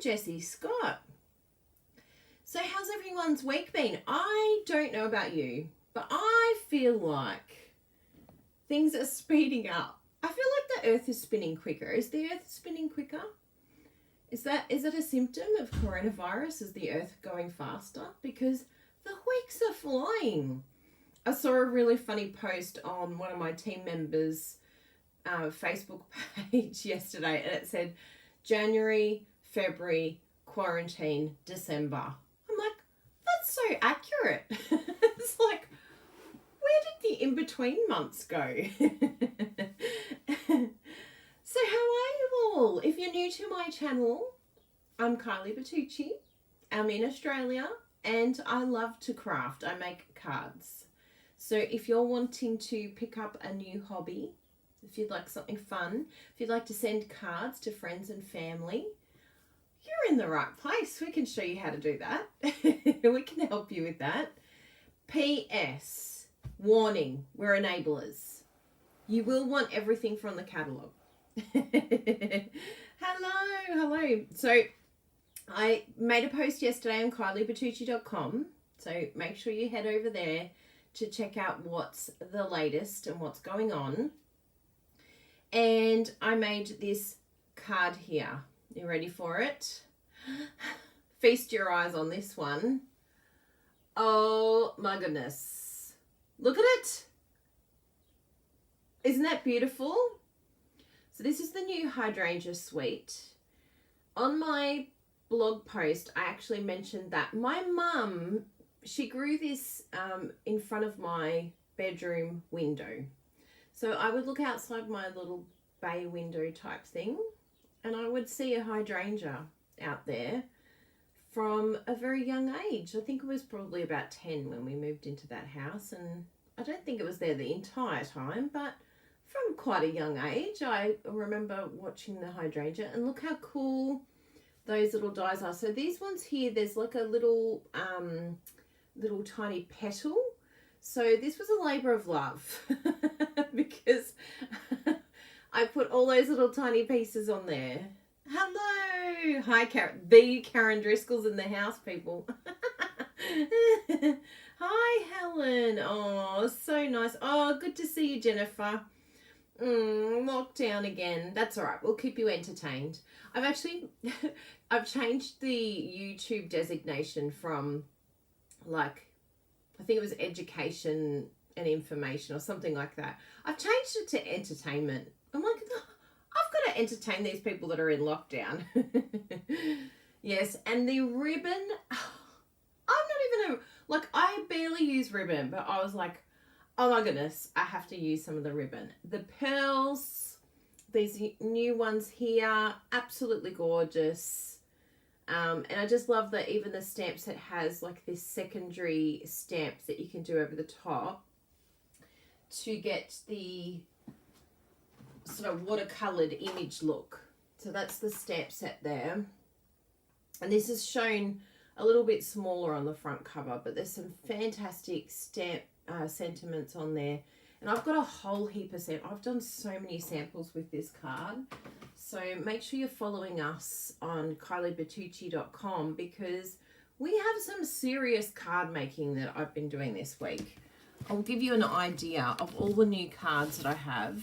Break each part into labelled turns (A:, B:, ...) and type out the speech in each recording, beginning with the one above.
A: Jessie Scott. So how's everyone's week been? I don't know about you, but I feel like things are speeding up. I feel like the earth is spinning quicker. Is the earth spinning quicker? Is it a symptom of coronavirus? Is the earth going faster? Because the weeks are flying. I saw a really funny post on one of my team members' Facebook page yesterday, and it said January, February, quarantine, December. I'm like, that's so accurate. It's like, where did the in-between months go? So how are you all? If you're new to my channel, I'm Kylie Bertucci. I'm in Australia and I love to craft. I make cards. So if you're wanting to pick up a new hobby, if you'd like something fun, if you'd like to send cards to friends and family, you're in the right place. We can show you how to do that. We can help you with that. P.S. Warning, we're enablers. You will want everything from the catalogue. Hello. So I made a post yesterday on kyliebertucci.com. So make sure you head over there to check out what's the latest and what's going on. And I made this card here. You ready for it? Feast your eyes on this one. Oh my goodness. Look at it. Isn't that beautiful? So this is the new hydrangea suite. On my blog post, I actually mentioned that my mum, she grew this in front of my bedroom window. So I would look outside my little bay window type thing and I would see a hydrangea out there from a very young age. I think it was probably about 10 when we moved into that house, and I don't think it was there the entire time, but from quite a young age, I remember watching the hydrangea, and look how cool those little dies are. So these ones here, there's like a little tiny petal. So this was a labor of love because I put all those little tiny pieces on there. Hello. Hi, Karen. The Karen Driscoll's in the house, people. Hi, Helen. Oh, so nice. Oh, good to see you, Jennifer. Lockdown again. That's all right. We'll keep you entertained. I've changed the YouTube designation from, like, I think it was education and information or something like that. I've changed it to entertainment. I'm like, I've got to entertain these people that are in lockdown. Yes, and the ribbon, I barely use ribbon, but I was like, oh my goodness, I have to use some of the ribbon. The pearls, these new ones here, absolutely gorgeous. And I just love that even the stamp set has like this secondary stamps that you can do over the top to get the sort of watercolored image look. So that's the stamp set there. And this is shown a little bit smaller on the front cover, but there's some fantastic stamp sentiments on there. And I've got a whole heap of samples. I've done so many samples with this card. So make sure you're following us on kyliebertucci.com because we have some serious card making that I've been doing this week. I'll give you an idea of all the new cards that I have.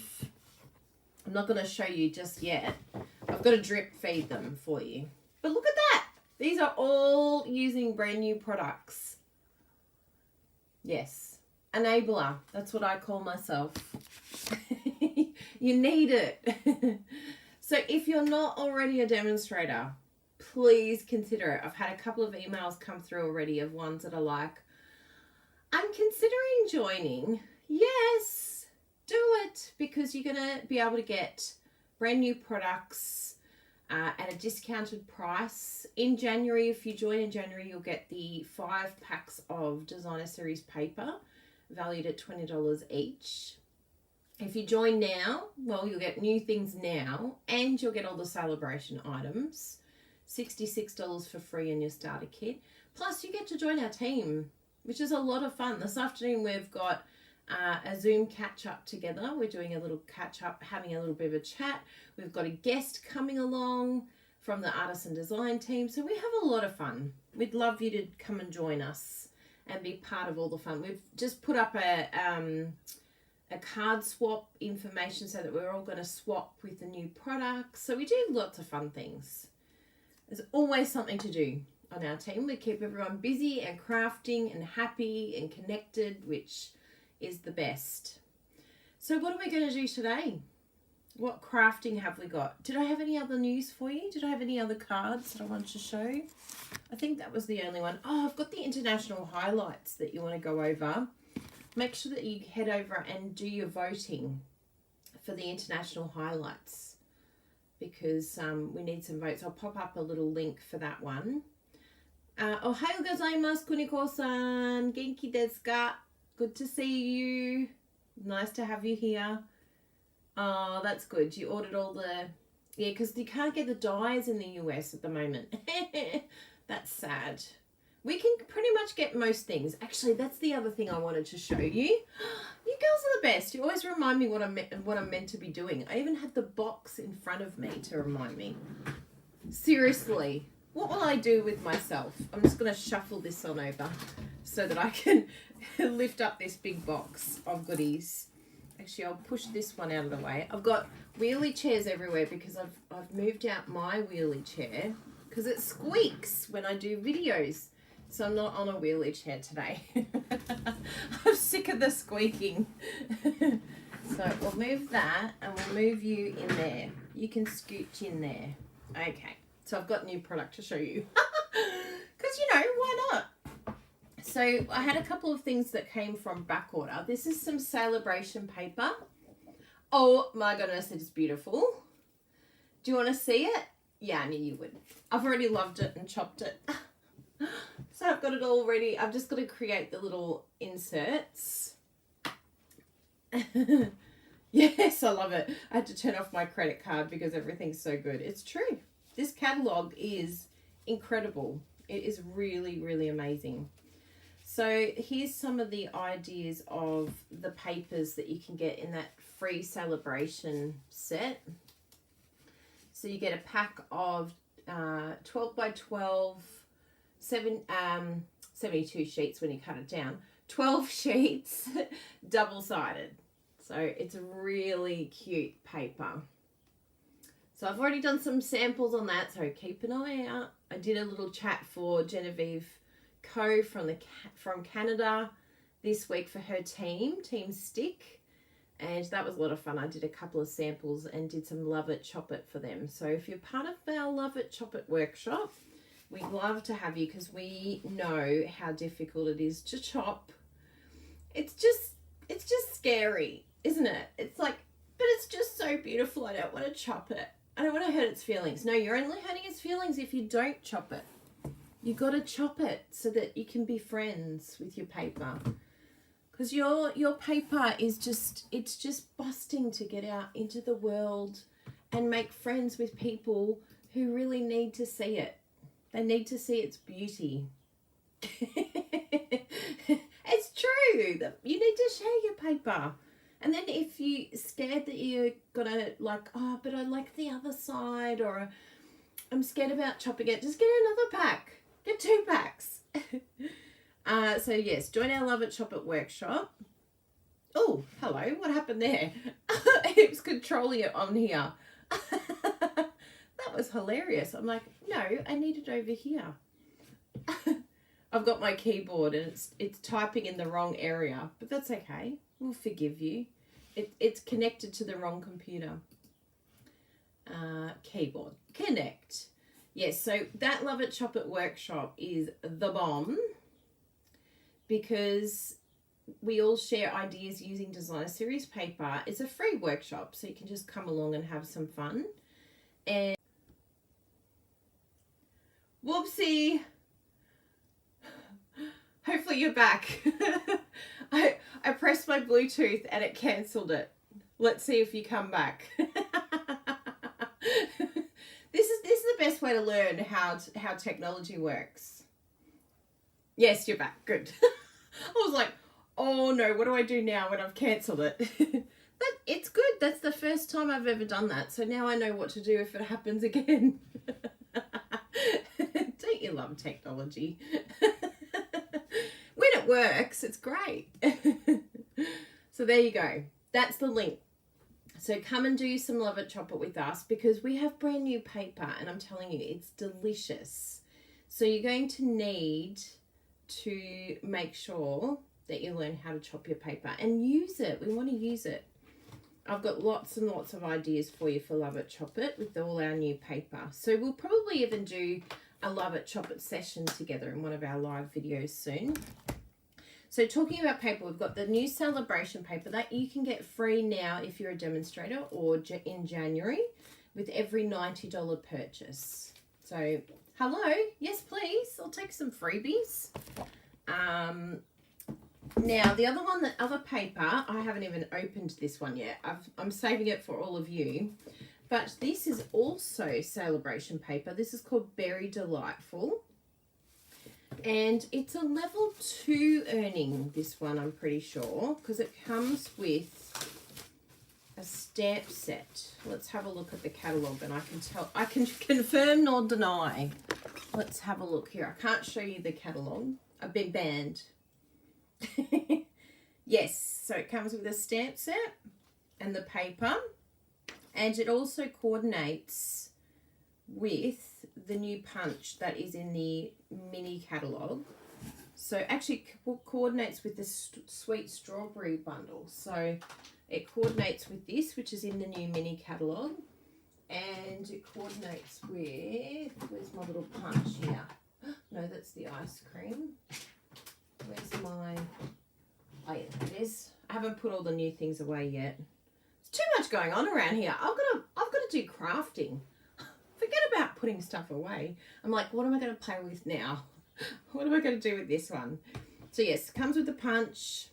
A: I'm not going to show you just yet. I've got to drip feed them for you. But look at that. These are all using brand new products. Yes. Enabler. That's what I call myself. You need it. So if you're not already a demonstrator, please consider it. I've had a couple of emails come through already of ones that are like, I'm considering joining. Yes, do it, because you're going to be able to get brand new products at a discounted price. In January, if you join in January, you'll get the 5 packs of designer series paper valued at $20 each. If you join now, well, you'll get new things now and you'll get all the celebration items. $66 for free in your starter kit. Plus, you get to join our team, which is a lot of fun. This afternoon, we've got a Zoom catch-up together. We're doing a little catch-up, having a little bit of a chat. We've got a guest coming along from the artisan design team. So we have a lot of fun. We'd love you to come and join us and be part of all the fun. We've just put up a card swap information so that we're all going to swap with the new products. So we do lots of fun things. There's always something to do on our team. We keep everyone busy and crafting and happy and connected, which is the best. So what are we going to do today? What crafting have we got? Did I have any other news for you? Did I have any other cards that I wanted to show? I think that was the only one. Oh, I've got the international highlights that you want to go over. Make sure that you head over and do your voting for the international highlights, because we need some votes. I'll pop up a little link for that one. Ohayo gozaimasu, Kuniko-san. Genki desu ka? Good to see you. Nice to have you here. Oh, that's good. You ordered all the... Yeah, because you can't get the dyes in the US at the moment. That's sad. We can pretty much get most things. Actually, that's the other thing I wanted to show you. You girls are the best. You always remind me what I'm meant to be doing. I even had the box in front of me to remind me. Seriously, what will I do with myself? I'm just going to shuffle this on over so that I can lift up this big box of goodies. Actually, I'll push this one out of the way. I've got wheelie chairs everywhere because I've moved out my wheelie chair because it squeaks when I do videos. So I'm not on a wheelie chair today. I'm sick of the squeaking. So we'll move that and we'll move you in there. You can scooch in there. Okay. So I've got new product to show you. Because, you know, why not? So I had a couple of things that came from back order. This is some celebration paper. Oh my goodness, it's beautiful. Do you want to see it? Yeah, I knew you would. I've already loved it and chopped it. So I've got it all ready. I've just got to create the little inserts. Yes, I love it. I had to turn off my credit card because everything's so good. It's true. This catalogue is incredible. It is really, really amazing. So here's some of the ideas of the papers that you can get in that free celebration set. So you get a pack of 12 by 12, 72 sheets when you cut it down, 12 sheets, double-sided. So it's a really cute paper. So I've already done some samples on that, so keep an eye out. I did a little chat for Genevieve Co from Canada this week for her team Stick, and that was a lot of fun. I did a couple of samples and did some Love It Chop It for them. So if you're part of our Love It Chop It workshop, we'd love to have you because we know how difficult it is to chop. It's just scary, isn't it? It's like, but it's just so beautiful. I don't want to chop it. I don't want to hurt its feelings. No, you're only hurting its feelings if you don't chop it. You got to chop it so that you can be friends with your paper. Because your paper is it's just busting to get out into the world and make friends with people who really need to see it. They need to see its beauty. It's true. You need to share your paper. And then if you're scared that you're going to like, oh, but I like the other side, or I'm scared about chopping it, just get another pack. Get 2 packs. So yes, join our Love It Chop It workshop. Oh, hello. What happened there? It was controlling it on here. That was hilarious. I'm like, no, I need it over here. I've got my keyboard and it's typing in the wrong area, but that's okay. We'll forgive you. It's connected to the wrong computer. Keyboard. Connect. Yes, so that Love It Chop It workshop is the bomb because we all share ideas using designer series paper. It's a free workshop, so you can just come along and have some fun. And whoopsie. Hopefully you're back. I pressed my Bluetooth and it cancelled it. Let's see if you come back. This is the best way to learn how technology works. Yes, you're back. Good. I was like, oh no, what do I do now when I've cancelled it? It's good. That's the first time I've ever done that. So now I know what to do if it happens again. Don't you love technology? When it works, it's great. So there you go. That's the link. So come and do some Love It Chop It with us, because we have brand new paper and I'm telling you, it's delicious. So you're going to need to make sure that you learn how to chop your paper and use it. We want to use it. I've got lots and lots of ideas for you for Love It Chop It with all our new paper. So we'll probably even do a Love It Chop It session together in one of our live videos soon. So talking about paper, we've got the new celebration paper that you can get free now if you're a demonstrator, or in January, with every $90 purchase. So hello, yes please, I'll take some freebies. Now the other one, the other paper, I haven't even opened this one yet. I'm saving it for all of you. But this is also celebration paper. This is called Berry Delightful. And it's a level 2 earning, this one, I'm pretty sure, because it comes with a stamp set. Let's have a look at the catalogue and I can confirm nor deny. Let's have a look here. I can't show you the catalogue. I've been banned. Yes, so it comes with a stamp set and the paper, and it also coordinates with the new punch that is in the mini catalogue. So actually coordinates with the sweet strawberry bundle. So it coordinates with this, which is in the new mini catalogue, and it coordinates with, where's my little punch here? No, that's the ice cream. Where's my, oh yeah, there it is. I haven't put all the new things away yet. There's too much going on around here. I've got to do crafting. Forget about putting stuff away. I'm like, what am I going to play with now? What am I going to do with this one? So yes, it comes with the punch.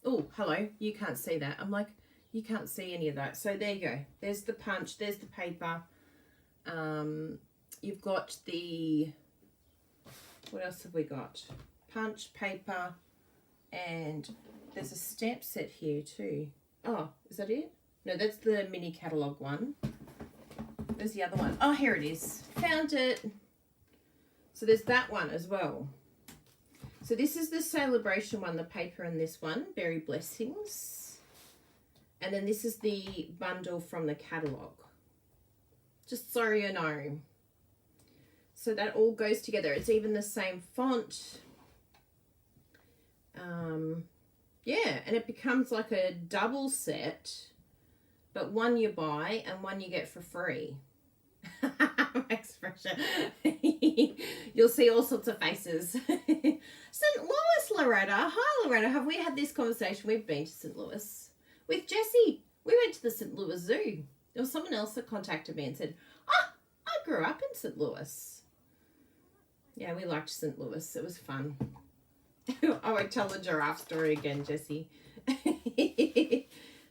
A: Oh, hello. You can't see that. I'm like, you can't see any of that. So there you go. There's the punch. There's the paper. You've got the, what else have we got? Punch, paper, and there's a stamp set here too. Oh, is that it? No, that's the mini catalogue one. There's the other one. Oh, here it is. Found it. So there's that one as well. So this is the celebration one, the paper in this one, Berry Blessings. And then this is the bundle from the catalogue. Just so you know. So that all goes together. It's even the same font. Yeah, and it becomes like a double set, but one you buy and one you get for free. Expression. You'll see all sorts of faces. St. Louis, Loretta. Hi, Loretta. Have we had this conversation? We've been to St. Louis with Jessie. We went to the St. Louis Zoo. There was someone else that contacted me and said, "Ah, I grew up in St. Louis." Yeah, we liked St. Louis. It was fun. I won't tell the giraffe story again, Jessie.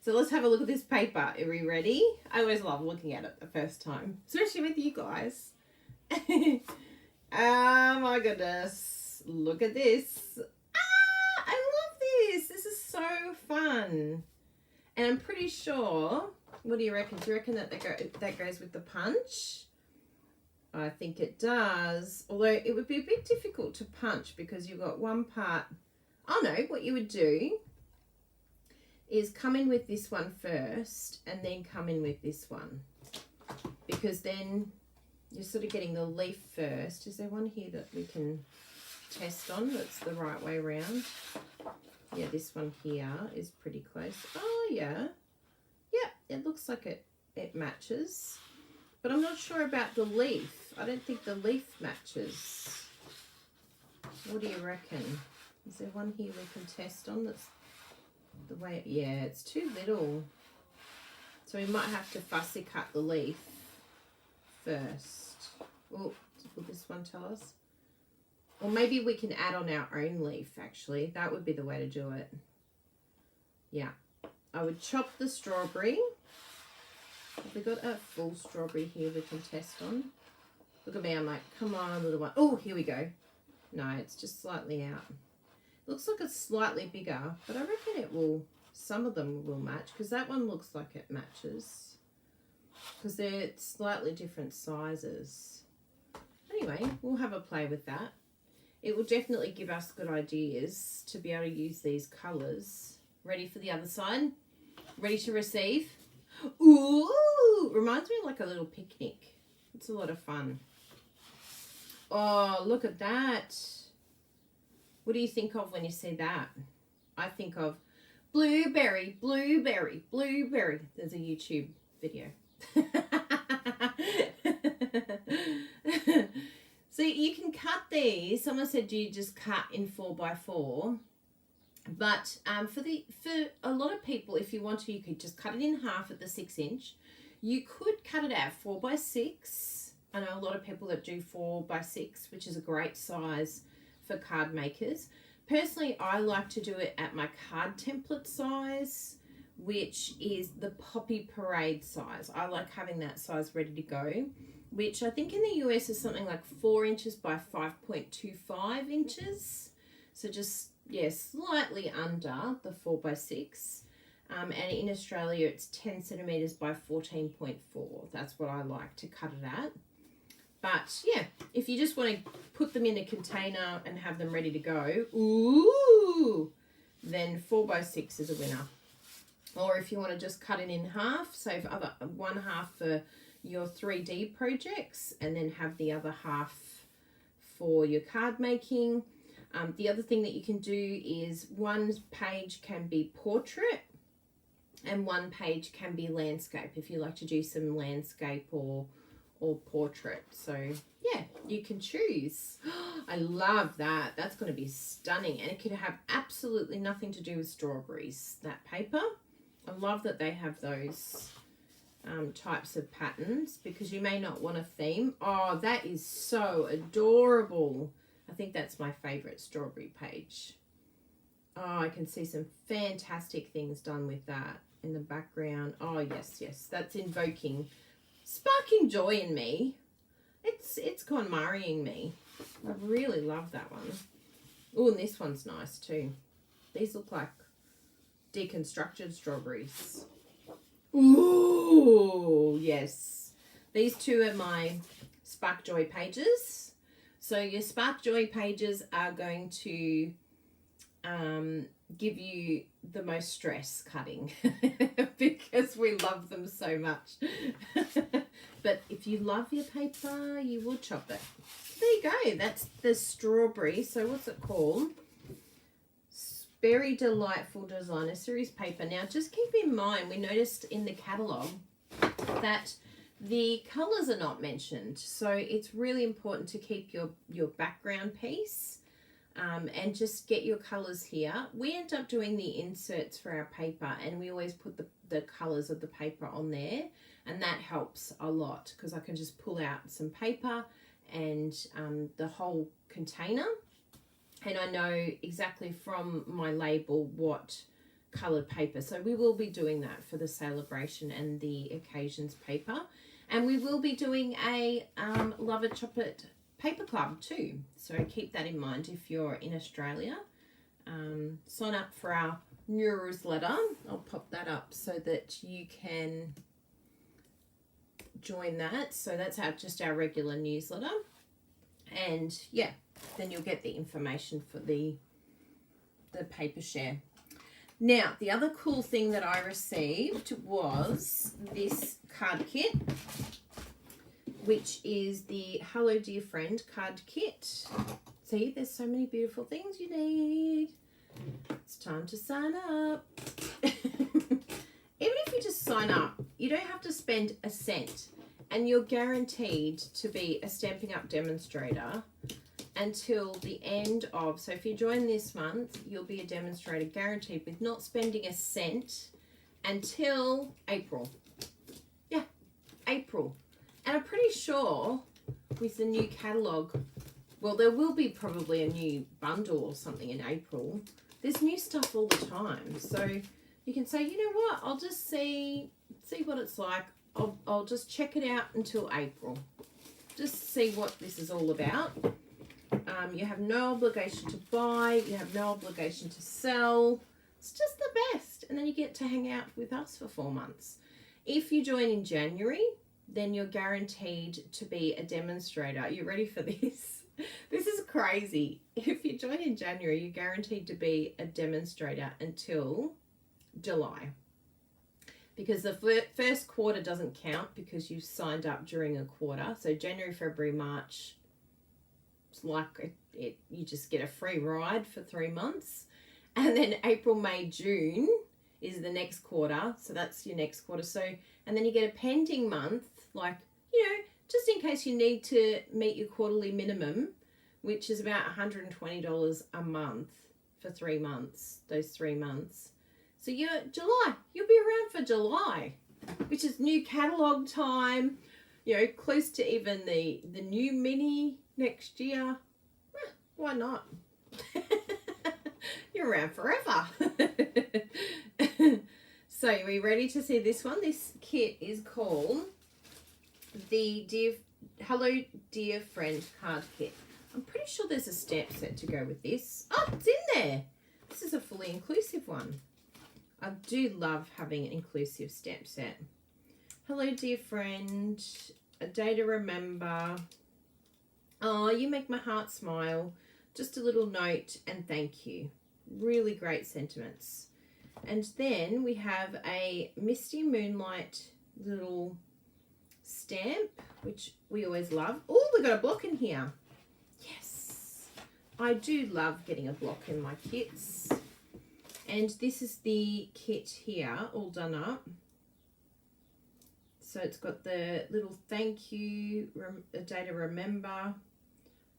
A: So let's have a look at this paper. Are we ready? I always love looking at it the first time, especially with you guys. Oh my goodness. Look at this. Ah, I love this. This is so fun. And I'm pretty sure, what do you reckon? Do you reckon that that goes with the punch? I think it does. Although it would be a bit difficult to punch because you've got one part. Oh no, what you would do is come in with this one first and then come in with this one, because then you're sort of getting the leaf first. Is there one here that we can test on that's the right way around? Yeah, this one here is pretty close. Oh yeah. Yeah, it looks like it matches. But I'm not sure about the leaf. I don't think the leaf matches. What do you reckon? Is there one here we can test on that's the way? Yeah, it's too little. So we might have to fussy cut the leaf first. Oh, will this one tell us? Or maybe we can add on our own leaf, actually. That would be the way to do it. Yeah. I would chop the strawberry. Have we got a full strawberry here we can test on? Look at me, I'm like, come on, little one. Oh, here we go. No, it's just slightly out. Looks like it's slightly bigger, but I reckon it will, some of them will match, because that one looks like it matches. because they're slightly different sizes. Anyway, we'll have a play with that. It will definitely give us good ideas to be able to use these colours. Ready for the other side? Ready to receive? Ooh! Reminds me of like a little picnic. It's a lot of fun. Oh, look at that. What do you think of when you see that? I think of blueberry, blueberry, blueberry. There's a YouTube video. So you can cut these. Someone said, do you just cut in 4x4? But for a lot of people, if you want to, you could just cut it in half at the 6-inch. You could cut it out 4x6. I know a lot of people that do 4x6, which is a great size for card makers. Personally, I like to do it at my card template size, which is the Poppy Parade size. I like having that size ready to go, which I think in the US is something like 4 inches by 5.25 inches. So just, yeah, slightly under the 4x6. And in Australia, it's 10 centimetres by 14.4. That's what I like to cut it at. But yeah, if you just want to put them in a container and have them ready to go, ooh, then 4x6 is a winner. Or if you want to just cut it in half, save one half for your 3D projects and then have the other half for your card making. The other thing that you can do is one page can be portrait and one page can be landscape if you like to do some landscape or portrait. So yeah, you can choose. I love that. That's going to be stunning, and it could have absolutely nothing to do with strawberries, that paper. I love that they have those types of patterns, because you may not want a theme. Oh, that is so adorable. I think that's my favorite strawberry page. Oh, I can see some fantastic things done with that in the background. Oh yes, that's sparking joy in me. It's KonMariing me. I really love that one. Oh, and this one's nice too. These look like deconstructed strawberries. Ooh, yes. These two are my Spark Joy pages. So your Spark Joy pages are going to give you the most stress cutting because we love them so much. But if you love your paper, you will chop it. There you go. That's the strawberry. So what's it called? Very Delightful Designer Series paper. Now, just keep in mind, we noticed in the catalogue that the colours are not mentioned. So it's really important to keep your background piece and just get your colours here. We end up doing the inserts for our paper, and we always put the colours of the paper on there, and that helps a lot because I can just pull out some paper and the whole container, and I know exactly from my label what coloured paper. So we will be doing that for the celebration and the occasions paper, and we will be doing a Loveitchopit paper club too, so keep that in mind if you're in Australia. Sign up for our newsletter. I'll pop that up so that you can join that. So that's just our regular newsletter, and yeah, then you'll get the information for the paper share. Now, the other cool thing that I received was this card kit, which is the Hello Dear Friend card kit. See, there's so many beautiful things you need. It's time to sign up. Even if you just sign up, you don't have to spend a cent, and you're guaranteed to be a Stampin' Up demonstrator until the end of, so if you join this month, you'll be a demonstrator guaranteed with not spending a cent until April. Yeah, April. And I'm pretty sure with the new catalogue, well, there will be probably a new bundle or something in April. There's new stuff all the time. So you can say, you know what, I'll just see what it's like. I'll just check it out until April. Just see what this is all about. You have no obligation to buy. You have no obligation to sell. It's just the best. And then you get to hang out with us for 4 months. If you join in January, then you're guaranteed to be a demonstrator. You ready for this? This is crazy. If you join in January, you're guaranteed to be a demonstrator until July. Because the first quarter doesn't count because you signed up during a quarter. So January, February, March, it's like you just get a free ride for 3 months. And then April, May, June is the next quarter. So that's your next quarter. So, and then you get a pending month, like, you know, just in case you need to meet your quarterly minimum, which is about $120 a month for 3 months, those 3 months. So July, you'll be around for July, which is new catalogue time, you know, close to even the new mini next year. Why not? You're around forever. So are we ready to see this one? This kit is called the Hello Dear Friend card kit. I'm pretty sure there's a stamp set to go with this. Oh, it's in there. This is a fully inclusive one. I do love having an inclusive stamp set. Hello, dear friend. A day to remember. Oh, you make my heart smile. Just a little note and thank you. Really great sentiments. And then we have a Misty Moonlight little stamp, which we always love. Oh, we got a block in here. Yes. I do love getting a block in my kits. And this is the kit here, all done up. So it's got the little thank you, a day to remember,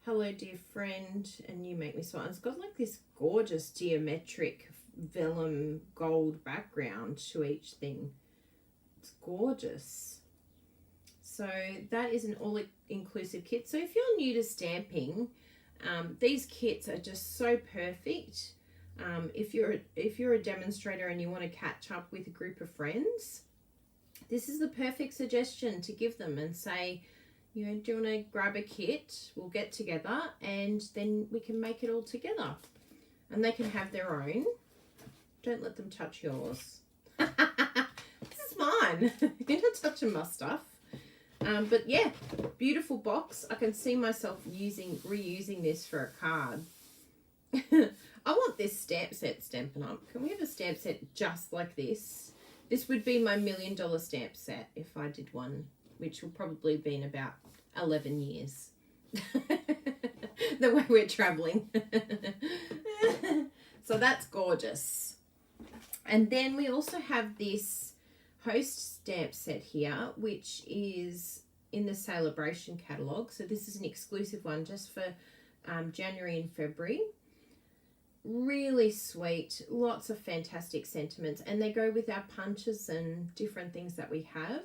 A: hello dear friend, and you make me smile. And it's got like this gorgeous geometric vellum gold background to each thing. It's gorgeous. So that is an all-inclusive kit. So if you're new to stamping, these kits are just so perfect. If you're a demonstrator and you want to catch up with a group of friends, this is the perfect suggestion to give them and say, you know, do you want to grab a kit? We'll get together and then we can make it all together. And they can have their own. Don't let them touch yours. This is mine. You're not touching my stuff. But yeah, beautiful box. I can see myself reusing this for a card. I want this stamp set Stampin' Up. Can we have a stamp set just like this? This would be my $1 million stamp set if I did one, which will probably be in about 11 years. The way we're traveling. So that's gorgeous. And then we also have this Host stamp set here, which is in the Celebration catalogue. So this is an exclusive one just for January and February. Really sweet, lots of fantastic sentiments, and they go with our punches and different things that we have.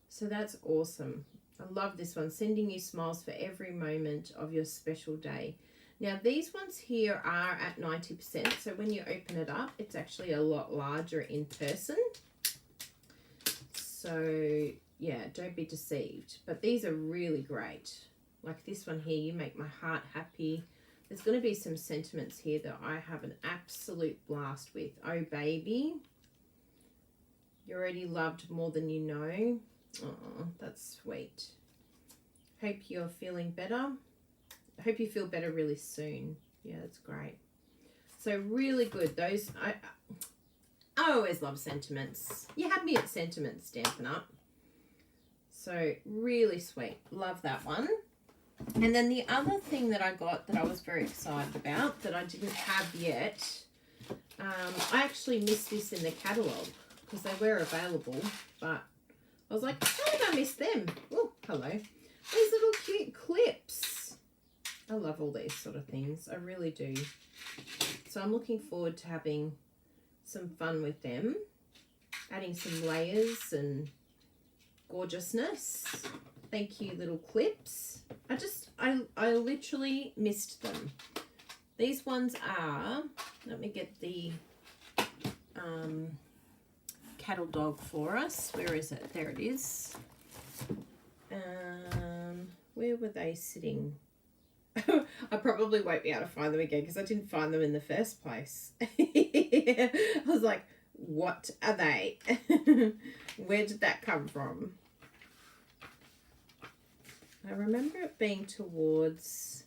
A: So that's awesome. I love this one, sending you smiles for every moment of your special day. Now these ones here are at 90%, so when you open it up, it's actually a lot larger in person. So yeah, don't be deceived. But these are really great. Like this one here, you make my heart happy. There's going to be some sentiments here that I have an absolute blast with. Oh, baby. You're already loved more than you know. Oh, that's sweet. Hope you're feeling better. I hope you feel better really soon. Yeah, that's great. So really good. Those, I always love sentiments. You had me at sentiments Stampin' Up. So really sweet. Love that one. And then the other thing that I got that I was very excited about that I didn't have yet, I actually missed this in the catalogue because they were available, but I was like, how did I miss them? Oh, hello. These little cute clips. I love all these sort of things. I really do. So I'm looking forward to having some fun with them, adding some layers and gorgeousness. Thank you, little clips. I literally missed them. These ones are, let me get the cattle dog for us. Where is it? There it is. Where were they sitting? I probably won't be able to find them again because I didn't find them in the first place. I was like, what are they? Where did that come from? I remember it being towards...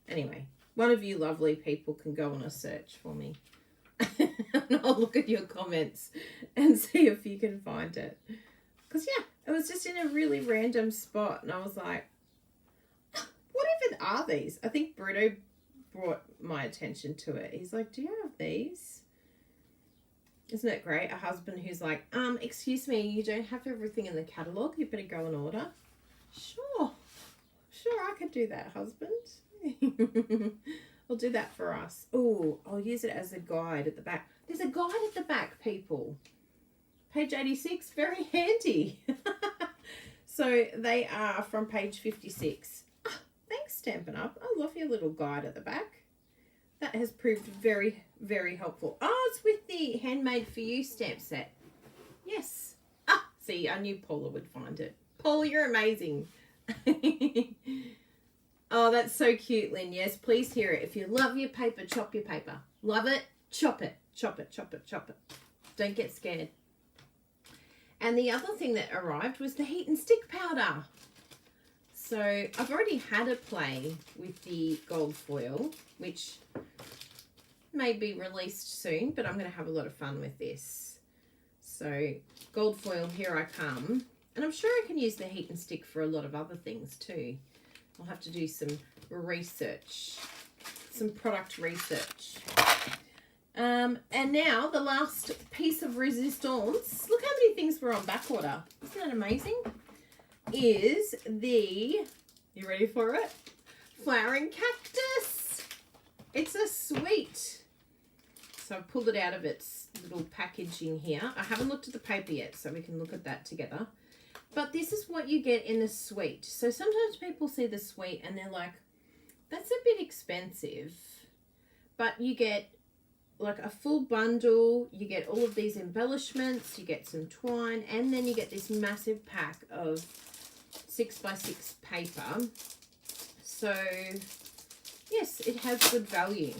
A: Anyway, one of you lovely people can go on a search for me. And I'll look at your comments and see if you can find it. Because, yeah, it was just in a really random spot. And I was like, what even are these? I think Bruno brought my attention to it. He's like, do you have these? Isn't it great? A husband who's like, excuse me, you don't have everything in the catalogue. You better go and order. Sure, I could do that, husband. I'll do that for us. Oh, I'll use it as a guide at the back. There's a guide at the back, people. Page 86, very handy. So they are from page 56. Oh, thanks, Stampin' Up. I love your little guide at the back. That has proved very, very helpful. Oh, it's with the Handmade For You stamp set. Yes. Ah, see, I knew Paula would find it. Paula, you're amazing. Oh, that's so cute, Lynn. Yes, please hear it. If you love your paper, chop your paper. Love it, chop it. Chop it, chop it, chop it. Don't get scared. And the other thing that arrived was the heat and stick powder. So I've already had a play with the gold foil, which may be released soon, but I'm going to have a lot of fun with this. So gold foil, here I come. And I'm sure I can use the heat and stick for a lot of other things too. I'll have to do some research, some product research. And now the last piece of resistance, look how many things were on back order. Isn't that amazing? Is the, you ready for it? Flowering cactus. It's a sweet. So I've pulled it out of its little packaging here. I haven't looked at the paper yet, so we can look at that together. But this is what you get in the suite. So sometimes people see the suite and they're like, that's a bit expensive. But you get like a full bundle. You get all of these embellishments. You get some twine. And then you get this massive pack of 6x6 paper. So, yes, it has good value.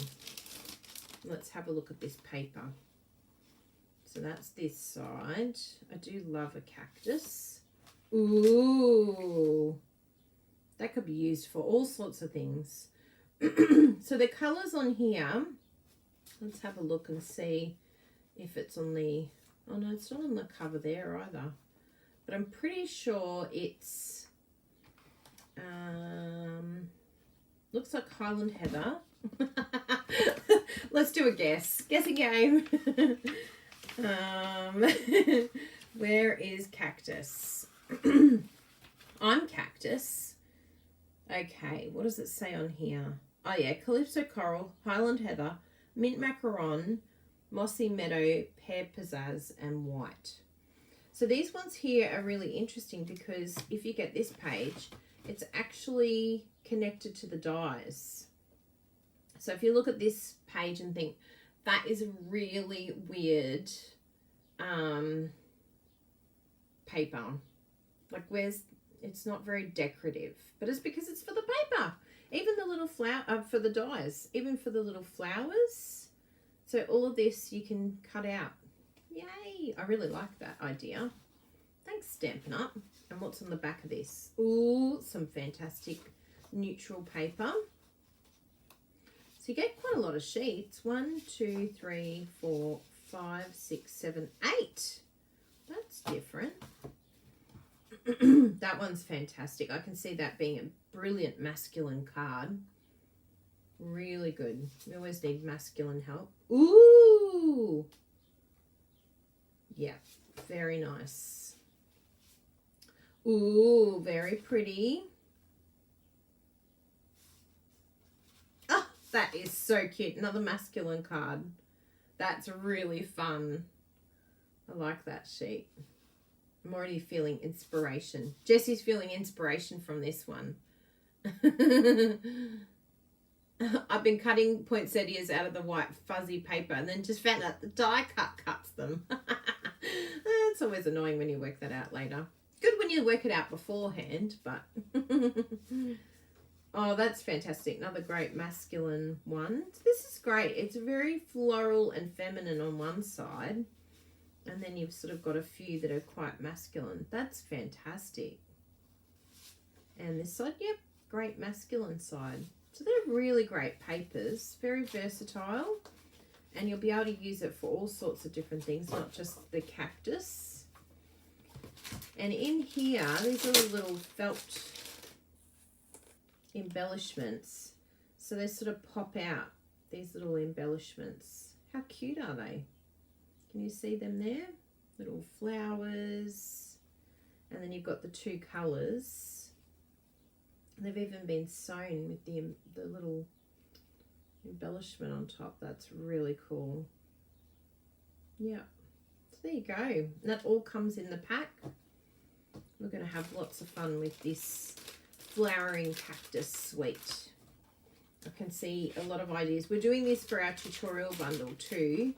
A: Let's have a look at this paper. So that's this side. I do love a cactus. Ooh, that could be used for all sorts of things. So the colours on here, let's have a look and see if it's on the, oh no, it's not on the cover there either. But I'm pretty sure it's, looks like Highland Heather. Let's do a guess. Guessing game. Where is cactus? I'm cactus. Okay, what does it say on here? Oh yeah, Calypso Coral, Highland Heather, Mint Macaron, Mossy Meadow, Pear Pizzazz, and White. So these ones here are really interesting because if you get this page, it's actually connected to the dies. So if you look at this page and think, that is a really weird paper. Like where's, it's not very decorative, but it's because it's for the paper. Even the little flower, for the dies, even for the little flowers. So all of this you can cut out. Yay, I really like that idea. Thanks, Stampin' Up. And what's on the back of this? Ooh, some fantastic neutral paper. So you get quite a lot of sheets. 1, 2, 3, 4, 5, 6, 7, 8. That's different. That one's fantastic. I can see that being a brilliant masculine card. Really good. We always need masculine help. Ooh! Yeah, very nice. Ooh, very pretty. Oh, that is so cute. Another masculine card. That's really fun. I like that sheet. I'm already feeling inspiration. Jessie's feeling inspiration from this one. I've been cutting poinsettias out of the white fuzzy paper and then just found out the die cut cuts them. It's always annoying when you work that out later. Good when you work it out beforehand, but... Oh, that's fantastic. Another great masculine one. This is great. It's very floral and feminine on one side. And then you've sort of got a few that are quite masculine. That's fantastic. And this side, yep, great masculine side. So they're really great papers, very versatile. And you'll be able to use it for all sorts of different things, not just the cactus. And in here, these are the little felt embellishments. So they sort of pop out, these little embellishments. How cute are they? Can you see them there? Little flowers. And then you've got the two colours. They've even been sewn with the little embellishment on top. That's really cool. Yeah. So there you go. And that all comes in the pack. We're going to have lots of fun with this flowering cactus suite. I can see a lot of ideas. We're doing this for our tutorial bundle too.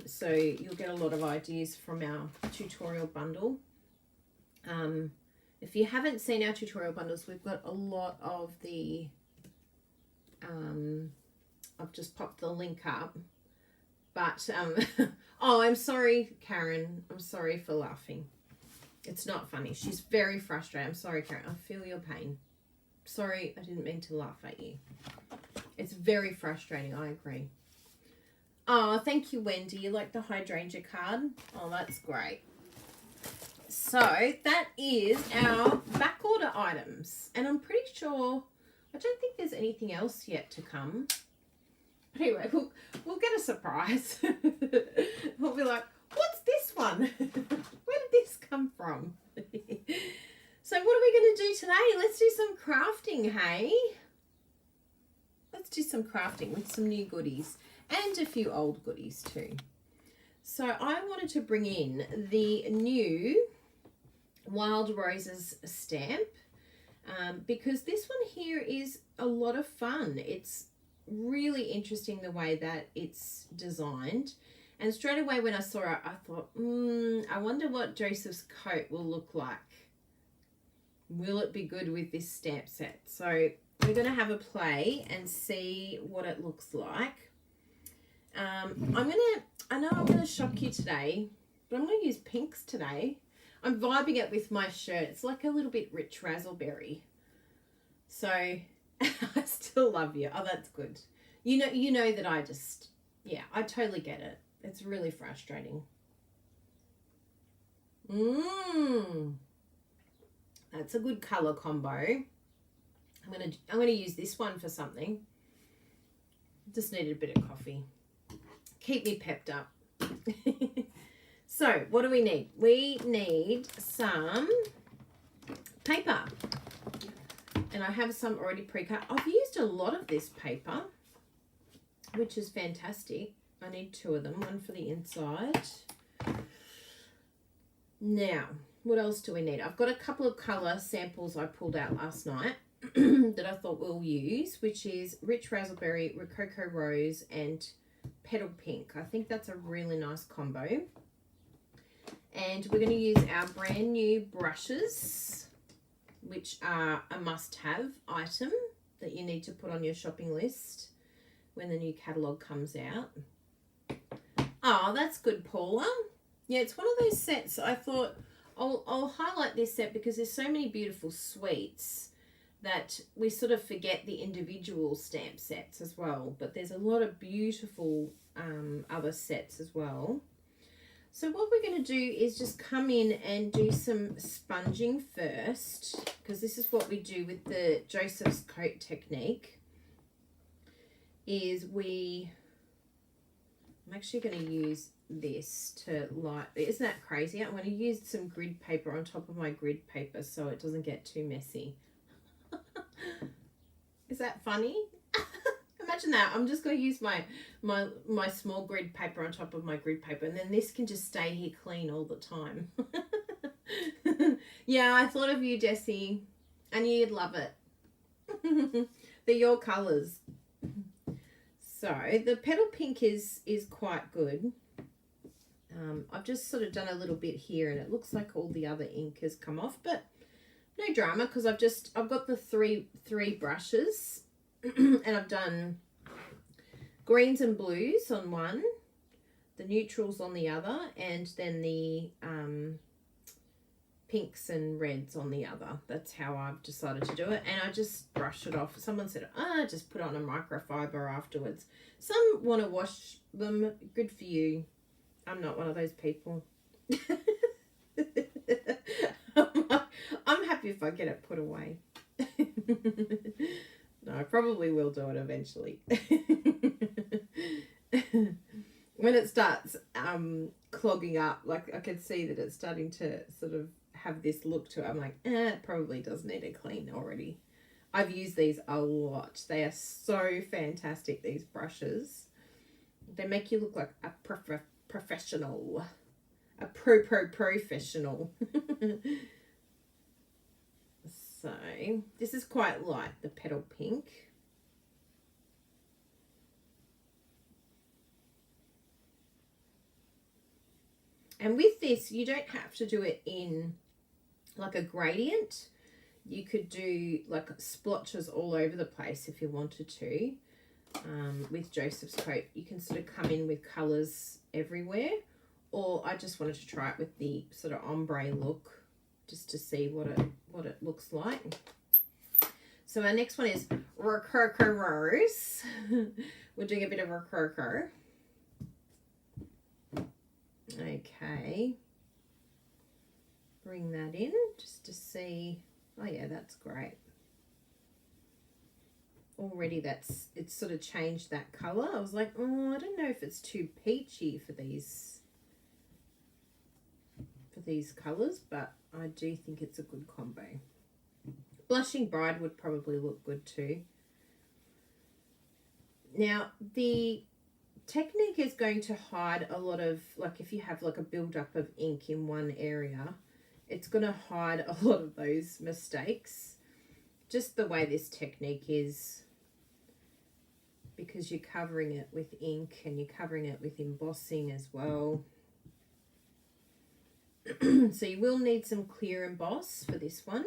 A: So you'll get a lot of ideas from our tutorial bundle. If you haven't seen our tutorial bundles, we've got a lot of the, I've just popped the link up, but, oh, I'm sorry, Karen. I'm sorry for laughing. It's not funny. She's very frustrated. I'm sorry, Karen. I feel your pain. Sorry, I didn't mean to laugh at you. It's very frustrating. I agree. Oh, thank you, Wendy. You like the hydrangea card? Oh, that's great. So that is our back order items. And I'm pretty sure, I don't think there's anything else yet to come. But anyway, we'll get a surprise. We'll be like, what's this one? Where did this come from? So what are we going to do today? Let's do some crafting, hey? Let's do some crafting with some new goodies and a few old goodies too. So I wanted to bring in the new Wild Roses stamp because this one here is a lot of fun. It's really interesting the way that it's designed. And straight away when I saw it, I thought, I wonder what Joseph's coat will look like. Will it be good with this stamp set? So we're going to have a play and see what it looks like. I know I'm going to shock you today, but I'm going to use pinks today. I'm vibing it with my shirt. It's like a little bit rich raspberry. So I still love you. Oh, that's good. You know that I just, yeah, I totally get it. It's really frustrating. That's a good color combo. I'm gonna use this one for something. Just needed a bit of coffee. Keep me pepped up. So what do we need? We need some paper. And I have some already pre-cut. I've used a lot of this paper, which is fantastic. I need two of them, one for the inside. Now, what else do we need? I've got a couple of colour samples I pulled out last night that I thought we'll use, which is Rich Raspberry, Rococo Rose, and Petal Pink. I think that's a really nice combo. And we're going to use our brand new brushes, which are a must-have item that you need to put on your shopping list when the new catalogue comes out. Oh, that's good, Paula. Yeah, it's one of those sets I thought I'll highlight this set because there's so many beautiful suites that we sort of forget the individual stamp sets as well. But there's a lot of beautiful other sets as well. So what we're going to do is just come in and do some sponging first, because this is what we do with the Joseph's coat technique. I'm actually going to use this to light. Isn't that crazy? I'm going to use some grid paper on top of my grid paper so it doesn't get too messy. Is that funny? Imagine that. I'm just going to use my small grid paper on top of my grid paper, and then this can just stay here clean all the time. Yeah, I thought of you, Jessie. I knew you'd love it. They're your colours. So the Petal Pink is quite good. I've just sort of done a little bit here, and it looks like all the other ink has come off, but no drama because I've got the three brushes. And I've done greens and blues on one, neutrals on the other, and then the pinks and reds on the other. That's how I've decided to do it, and I just brush it off. Someone said, just put on a microfiber afterwards. Some want to wash them. Good for you. I'm not one of those people. I'm happy if I get it put away. No, I probably will do it eventually. When it starts clogging up, like I can see that it's starting to sort of have this look to it. I'm like, it probably does need a clean already. I've used these a lot. They are so fantastic, these brushes. They make you look like a professional. A professional. So, this is quite light, the petal pink. And with this, you don't have to do it in like a gradient. You could do like splotches all over the place if you wanted to. With Joseph's coat, you can sort of come in with colours everywhere. Or I just wanted to try it with the sort of ombre look, just to see what it looks like. So our next one is Rococo Rose. We're doing a bit of Rococo. Okay. Bring that in just to see. Oh yeah, that's great. Already it's sort of changed that colour. I was like, oh, I don't know if it's too peachy for these colours, but I do think it's a good combo. Blushing Bride would probably look good too. Now, the technique is going to hide a lot of, like if you have like a build-up of ink in one area, it's going to hide a lot of those mistakes. Just the way this technique is, because you're covering it with ink and you're covering it with embossing as well. So you will need some clear emboss for this one.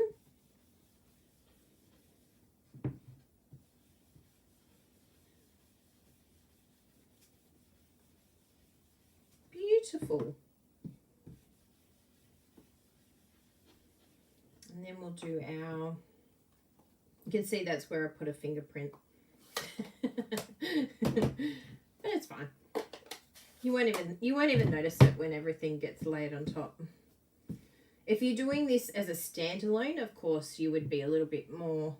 A: Beautiful. And then we'll do our, you can see that's where I put a fingerprint. But it's fine. You won't even notice it when everything gets laid on top. If you're doing this as a standalone, of course, you would be a little bit more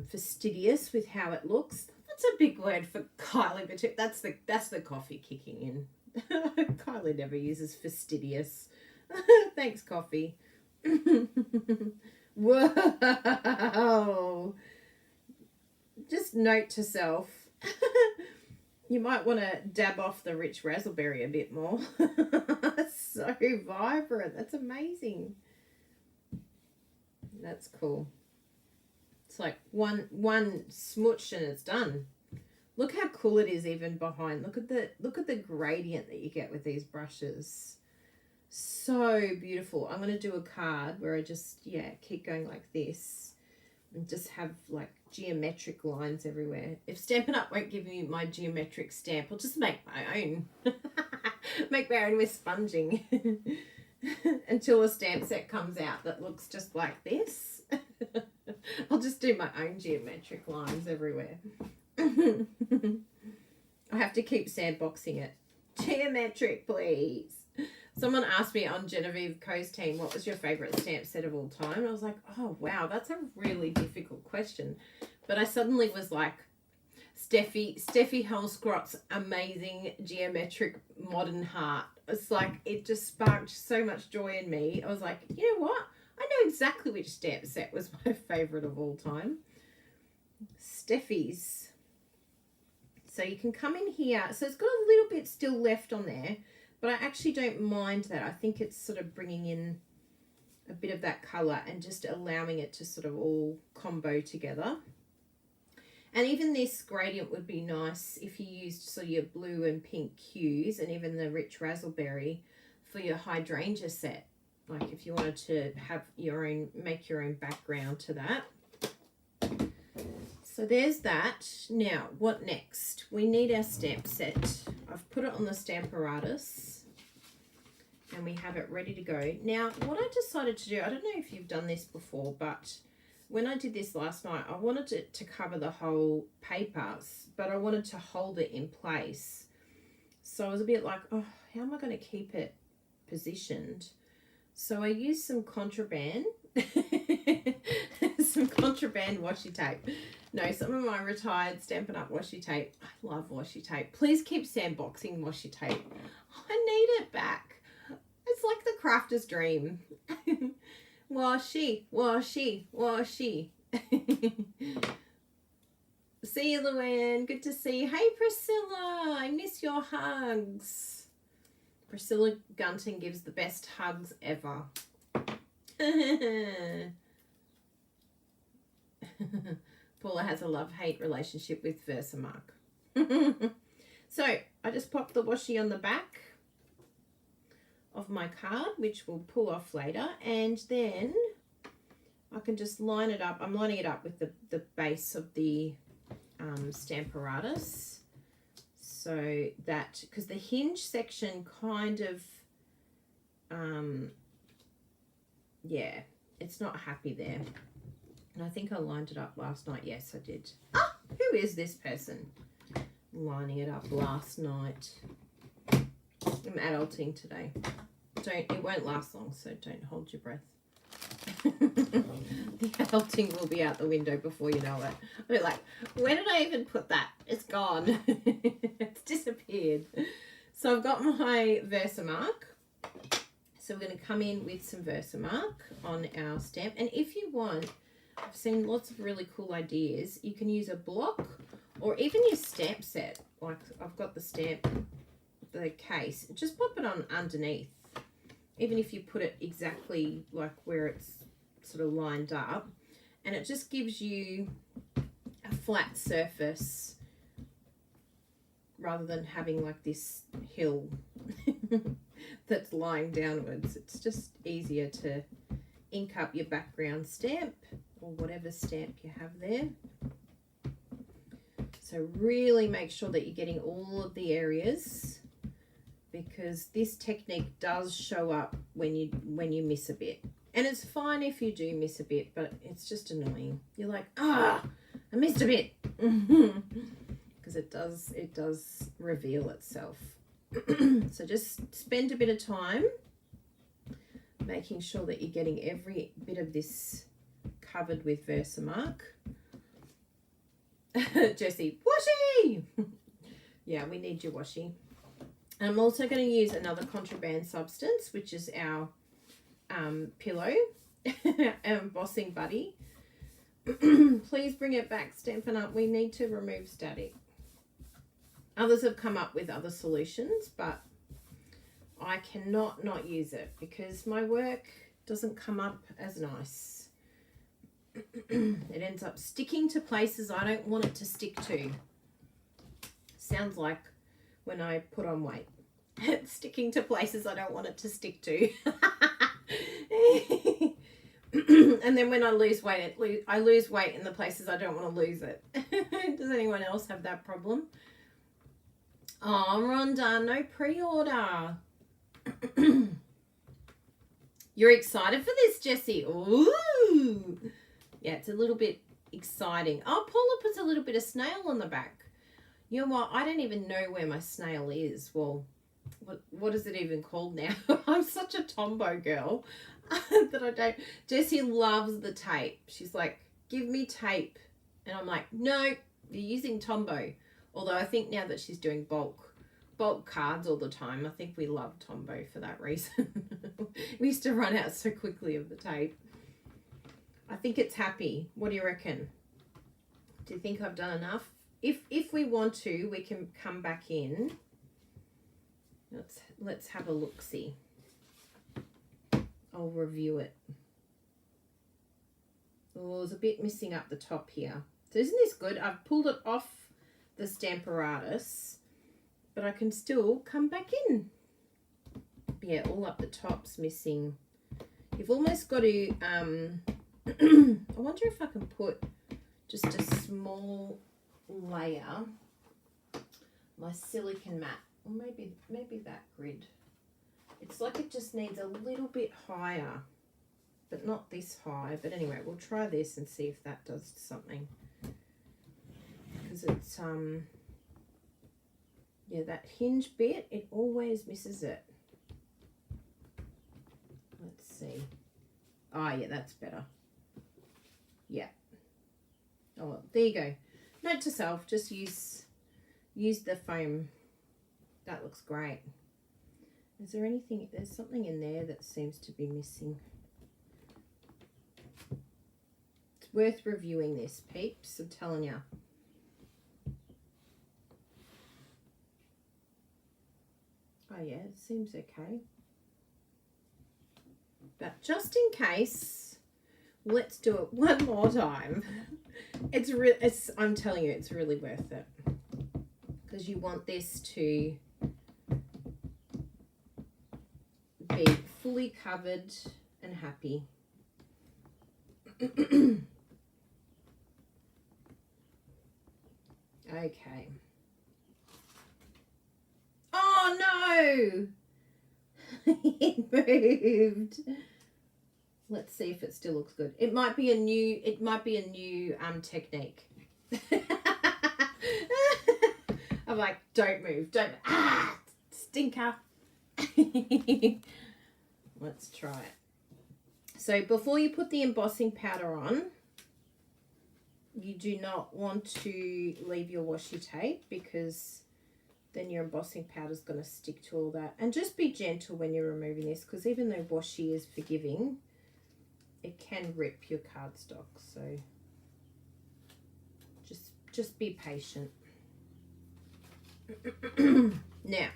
A: fastidious with how it looks. That's a big word for Kylie, but that's the coffee kicking in. Kylie never uses fastidious. Thanks, coffee. Whoa! Just note to self. You might want to dab off the rich raspberry a bit more. So vibrant. That's amazing. That's cool. It's like one smooch and it's done. Look how cool it is even behind. Look at the gradient that you get with these brushes. So beautiful. I'm going to do a card where I just, keep going like this and just have like geometric lines everywhere. If Stampin' Up won't give me my geometric stamp, I'll just make my own. Make my own with sponging. Until a stamp set comes out that looks just like this. I'll just do my own geometric lines everywhere. I have to keep sandboxing it. Geometric, please. Someone asked me on Genevieve Coe's team, what was your favourite stamp set of all time? And I was like, oh, wow, that's a really difficult question. But I suddenly was like, Steffi Hellscrott's amazing geometric modern heart. It's like, it just sparked so much joy in me. I was like, you know what? I know exactly which stamp set was my favourite of all time. Steffi's. So you can come in here. So it's got a little bit still left on there, but I actually don't mind that. I think it's sort of bringing in a bit of that colour and just allowing it to sort of all combo together. And even this gradient would be nice if you used sort of your blue and pink hues and even the rich raspberry for your hydrangea set. Like if you wanted to have your own, make your own background to that. So there's that. Now, what next? We need our stamp set. I've put it on the Stamparatus and we have it ready to go. Now, what I decided to do, I don't know if you've done this before, but when I did this last night, I wanted it to cover the whole paper, but I wanted to hold it in place. So I was a bit like, oh, how am I going to keep it positioned? So I used some contraband, some contraband washi tape. No, some of my retired Stampin' Up! Washi tape. I love washi tape. Please keep sandboxing washi tape. I need it back. It's like the crafter's dream. Washi, washi, washi. See you, Luann. Good to see you. Hey, Priscilla. I miss your hugs. Priscilla Gunton gives the best hugs ever. Paula has a love-hate relationship with Versamark. So I just popped the washi on the back of my card, which we'll pull off later, and then I can just line it up. I'm lining it up with the base of the Stamparatus, so that, because the hinge section kind of yeah, it's not happy there. And I think I lined it up last night. Yes, I did. Ah, who is this person? Lining it up last night. I'm adulting today. It won't last long, so don't hold your breath. The adulting will be out the window before you know it. But like, where did I even put that? It's gone. It's disappeared. So I've got my Versamark. So we're going to come in with some Versamark on our stamp. And if you want, I've seen lots of really cool ideas. You can use a block or even your stamp set. Like I've got the stamp, the case. Just pop it on underneath. Even if you put it exactly like where it's sort of lined up. And it just gives you a flat surface rather than having like this hill that's lying downwards. It's just easier to ink up your background stamp or whatever stamp you have there. So really make sure that you're getting all of the areas, because this technique does show up when you miss a bit. And it's fine if you do miss a bit, but it's just annoying. You're like, I missed a bit. Because it does reveal itself. So just spend a bit of time making sure that you're getting every bit of this covered with Versamark. Jessie, washi! Yeah, we need your washi. And I'm also going to use another contraband substance, which is our pillow, our embossing buddy. Please bring it back, Stampin' Up! We need to remove static. Others have come up with other solutions, but I cannot not use it because my work doesn't come up as nice. It ends up sticking to places I don't want it to stick to. Sounds like when I put on weight. It's sticking to places I don't want it to stick to. And then when I lose weight, I lose weight in the places I don't want to lose it. Does anyone else have that problem? Oh, Rhonda, no pre-order. You're excited for this, Jessie? Ooh. Yeah, it's a little bit exciting. Oh, Paula puts a little bit of snail on the back. You know what? I don't even know where my snail is. Well, what is it even called now? I'm such a tombow girl that I don't. Jessie loves the tape. She's like, give me tape. And I'm like, no, you're using Tombow. Although I think now that she's doing bulk cards all the time, I think we love Tombow for that reason. We used to run out so quickly of the tape. I think it's happy. What do you reckon? Do you think I've done enough? If we want to, we can come back in. Let's have a look-see. I'll review it. Oh, there's a bit missing up the top here. So isn't this good? I've pulled it off the Stamparatus, but I can still come back in. Yeah, all up the top's missing. You've almost got to, I wonder if I can just a small layer, my silicone mat, or maybe that grid. It's like it just needs a little bit higher, but not this high. But anyway, we'll try this and see if that does something. Because it's, yeah, that hinge bit, it always misses it. Let's see. Oh, yeah, that's better. Yeah. Oh, well, there you go. Note to self, just use the foam. That looks great. Is there anything, there's something in there that seems to be missing. It's worth reviewing this, peeps, I'm telling you. Oh yeah, it seems okay. But just in case, let's do it one more time. I'm telling you, it's really worth it. Because you want this to be fully covered and happy. Okay. Oh no! It moved. Let's see if it still looks good. It might be a new technique. I'm like, don't move, stinker. Let's try it. So before you put the embossing powder on, you do not want to leave your washi tape, because then your embossing powder is going to stick to all that. And just be gentle when you're removing this, because even though washi is forgiving, it can rip your cardstock. So just be patient. Now,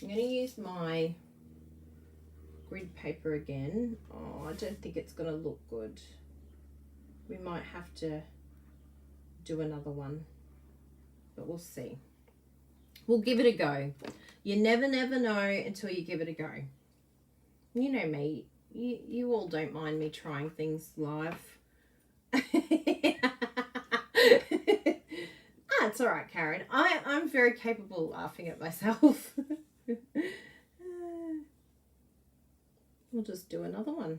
A: I'm going to use my grid paper again. Oh, I don't think it's going to look good. We might have to do another one, but we'll see. We'll give it a go. You never know until you give it a go. You know me. You all don't mind me trying things live. It's all right, Karen. I'm very capable of laughing at myself. We'll just do another one.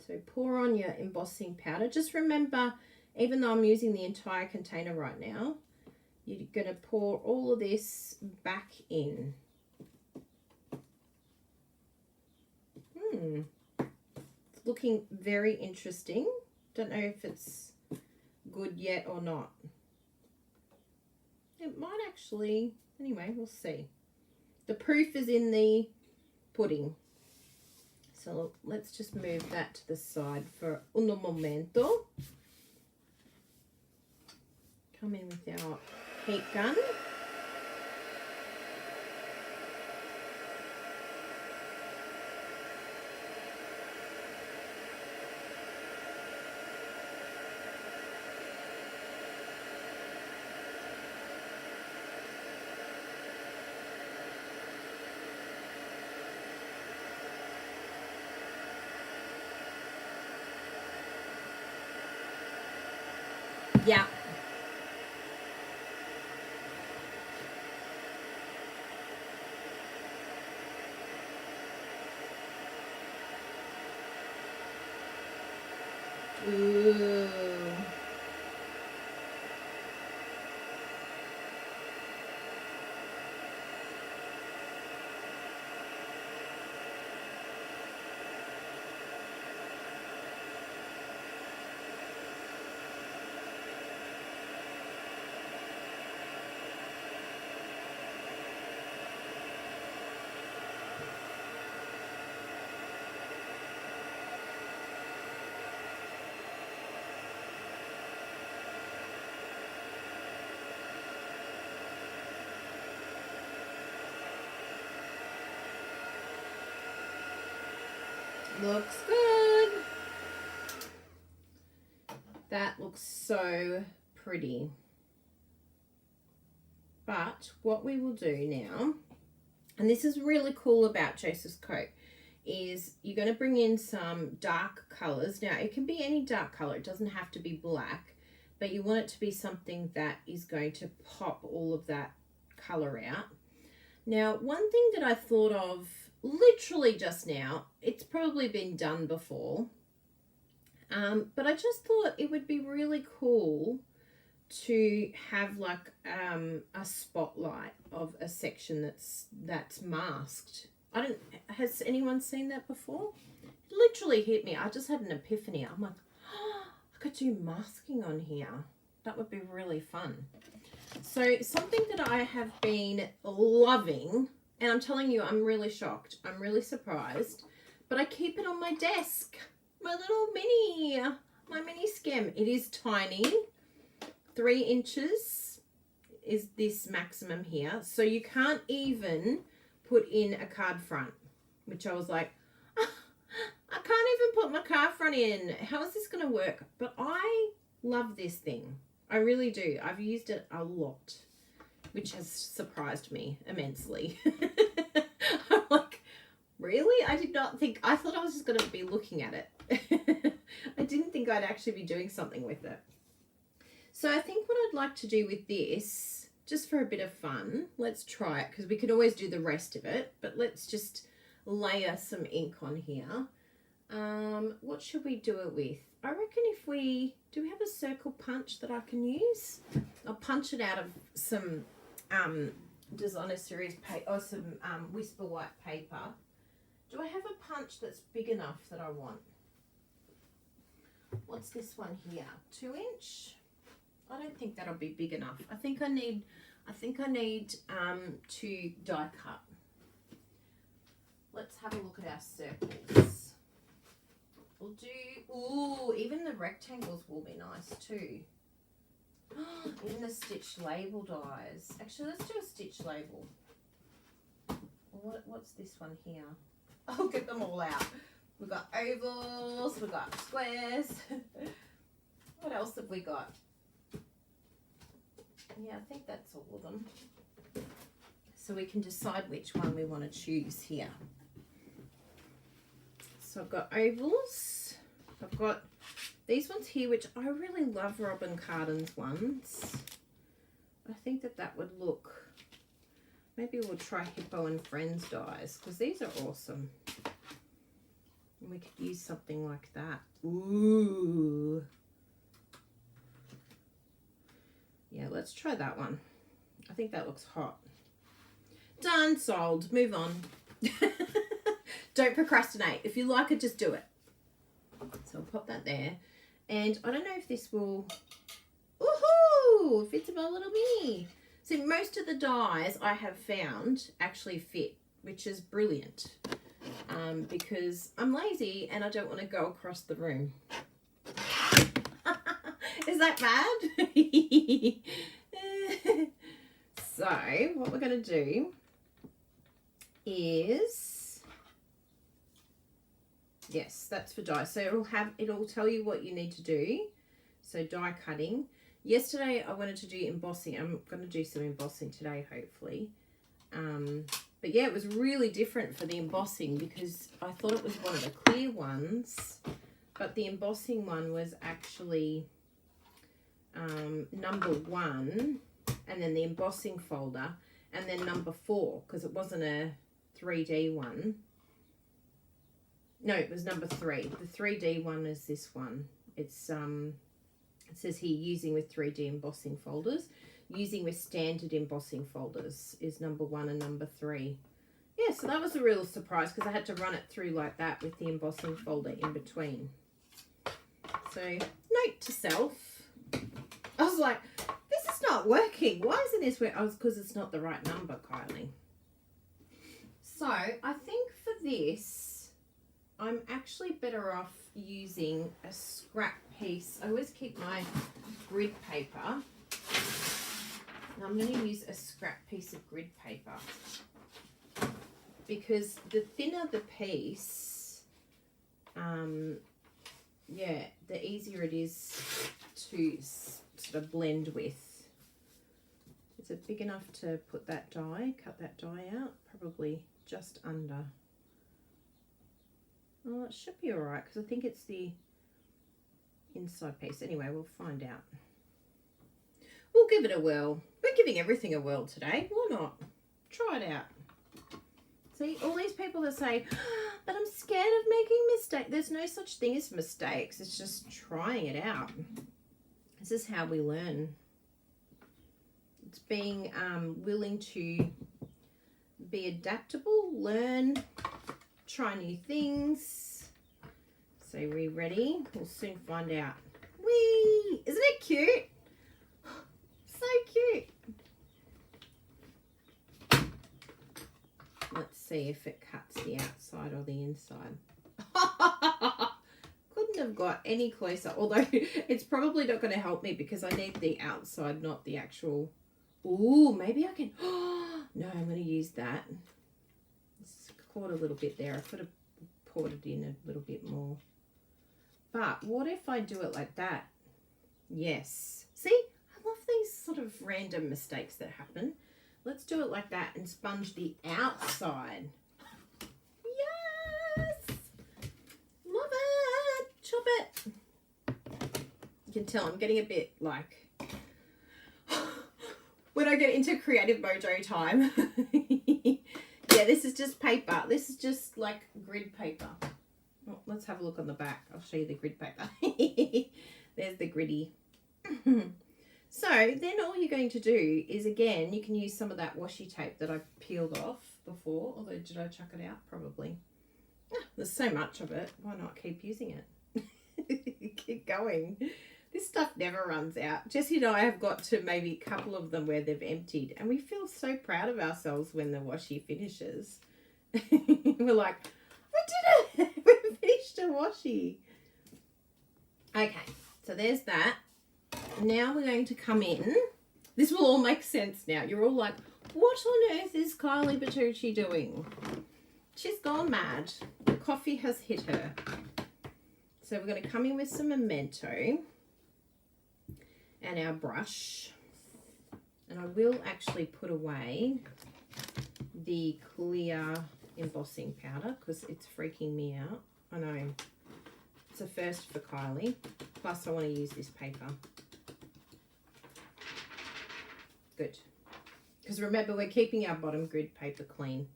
A: So pour on your embossing powder. Just remember, even though I'm using the entire container right now, you're going to pour all of this back in. It's looking very interesting. Don't know if it's good yet or not. It might actually, anyway, we'll see. The proof is in the pudding. So let's just move that to the side for un momento. Come in with our heat gun. Yeah. Ooh. Looks good. That looks so pretty. But what we will do now, and this is really cool about Joseph's coat, is you're going to bring in some dark colours. Now, it can be any dark colour. It doesn't have to be black, but you want it to be something that is going to pop all of that colour out. Now, one thing that I thought of literally just now, it's probably been done before, but I just thought it would be really cool to have like a spotlight of a section that's masked. Has anyone seen that before? It literally hit me. I just had an epiphany. I'm like, oh, I could do masking on here. That would be really fun. So something that I have been loving, and I'm telling you, I'm really shocked. I'm really surprised, but I keep it on my desk. My mini skem. It is tiny. 3 inches is this maximum here. So you can't even put in a card front, which I was like, oh, I can't even put my card front in. How is this going to work? But I love this thing. I really do. I've used it a lot, which has surprised me immensely. I'm like, really? I thought I was just going to be looking at it. I didn't think I'd actually be doing something with it. So I think what I'd like to do with this, just for a bit of fun, let's try it, because we could always do the rest of it, but let's just layer some ink on here. What should we do it with? I reckon do we have a circle punch that I can use? I'll punch it out of some Designer Series paper, or some Whisper White paper. Do I have a punch that's big enough that I want? What's this one here? 2 inch? I don't think that'll be big enough. I think I need to die cut. Let's have a look at our circles. We'll do, even the rectangles will be nice too. Even the stitched label dies. Actually, let's do a stitch label. What's this one here? I'll get them all out. We've got ovals, we've got squares. What else have we got? Yeah, I think that's all of them. So we can decide which one we want to choose here. So I've got ovals. I've got these ones here, which I really love, Robin Cardin's ones. I think that would look, maybe we'll try Hippo and Friends dies, because these are awesome. And we could use something like that. Ooh. Yeah, let's try that one. I think that looks hot. Done, sold. Move on. Don't procrastinate. If you like it, just do it. So I'll pop that there. And I don't know if this will... Woohoo! Fits about a little mini. See, most of the dies I have found actually fit, which is brilliant. Because I'm lazy and I don't want to go across the room. Is that bad? So what we're going to do is, yes, that's for die. So it'll tell you what you need to do. So die cutting. Yesterday I wanted to do embossing. I'm going to do some embossing today, hopefully. But yeah, it was really different for the embossing because I thought it was one of the clear ones, but the embossing one was actually number 1, and then the embossing folder, and then number 4, because it wasn't a 3D one. No, it was number 3. The 3D one is this one. It's it says here, using with 3D embossing folders. Using with standard embossing folders is number 1 and number 3. Yeah, so that was a real surprise because I had to run it through like that with the embossing folder in between. So, note to self. I was like, this is not working. Why isn't this working? Because it's not the right number, Kylie. So, I think for this, I'm actually better off using a scrap piece. I always keep my grid paper. And I'm going to use a scrap piece of grid paper. Because the thinner the piece, yeah, the easier it is to sort of blend with. Is it big enough to put that die, cut that die out? Probably just under. Oh, it should be all right because I think it's the inside piece. Anyway, we'll find out. We'll give it a whirl. We're giving everything a whirl today. Why not? Try it out. See, all these people that say, but I'm scared of making mistakes. There's no such thing as mistakes. It's just trying it out. This is how we learn. It's being willing to be adaptable, learn, try new things. So are we ready? We'll soon find out. Whee! Isn't it cute? So cute. Let's see if it cuts the outside or the inside. Couldn't have got any closer, although it's probably not going to help me because I need the outside, not the actual. Ooh, maybe I can. No, I'm going to use that. It's caught a little bit there. I could have poured it in a little bit more. But what if I do it like that? Yes. See, I love these sort of random mistakes that happen. Let's do it like that and sponge the outside. Yes! Love it! Chop it! You can tell I'm getting a bit like... when I get into creative mojo time. Yeah, this is just paper. This is just like grid paper. Oh, let's have a look on the back. I'll show you the grid paper. There's the gritty. So then all you're going to do is, again, you can use some of that washi tape that I peeled off before. Although, did I chuck it out? Probably. There's so much of it. Why not keep using it? Keep going. This stuff never runs out. Jessie and I have got to maybe a couple of them where they've emptied. And we feel so proud of ourselves when the washi finishes. We're like, we did it! We finished a washi. Okay, so there's that. Now we're going to come in. This will all make sense now. You're all like, what on earth is Kylie Bertucci doing? She's gone mad. The coffee has hit her. So we're going to come in with some Memento and our brush. And I will actually put away the clear embossing powder because it's freaking me out. I know. It's a first for Kylie. Plus I want to use this paper. Good. Because remember, we're keeping our bottom grid paper clean.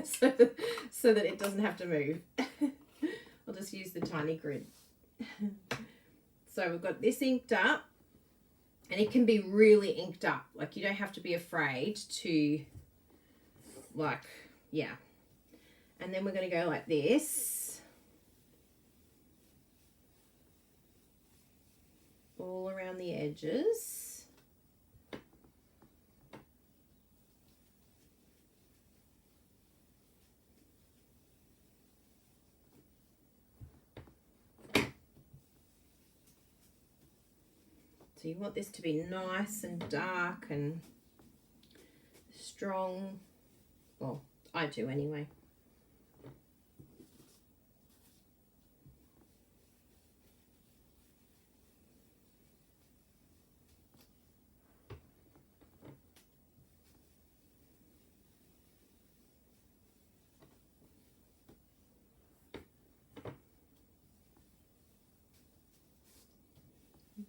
A: so that it doesn't have to move. I'll just use the tiny grid. So we've got this inked up. And it can be really inked up. Like, you don't have to be afraid to, like, yeah. And then we're going to go like this. All around the edges. So you want this to be nice and dark and strong. Well, I do anyway.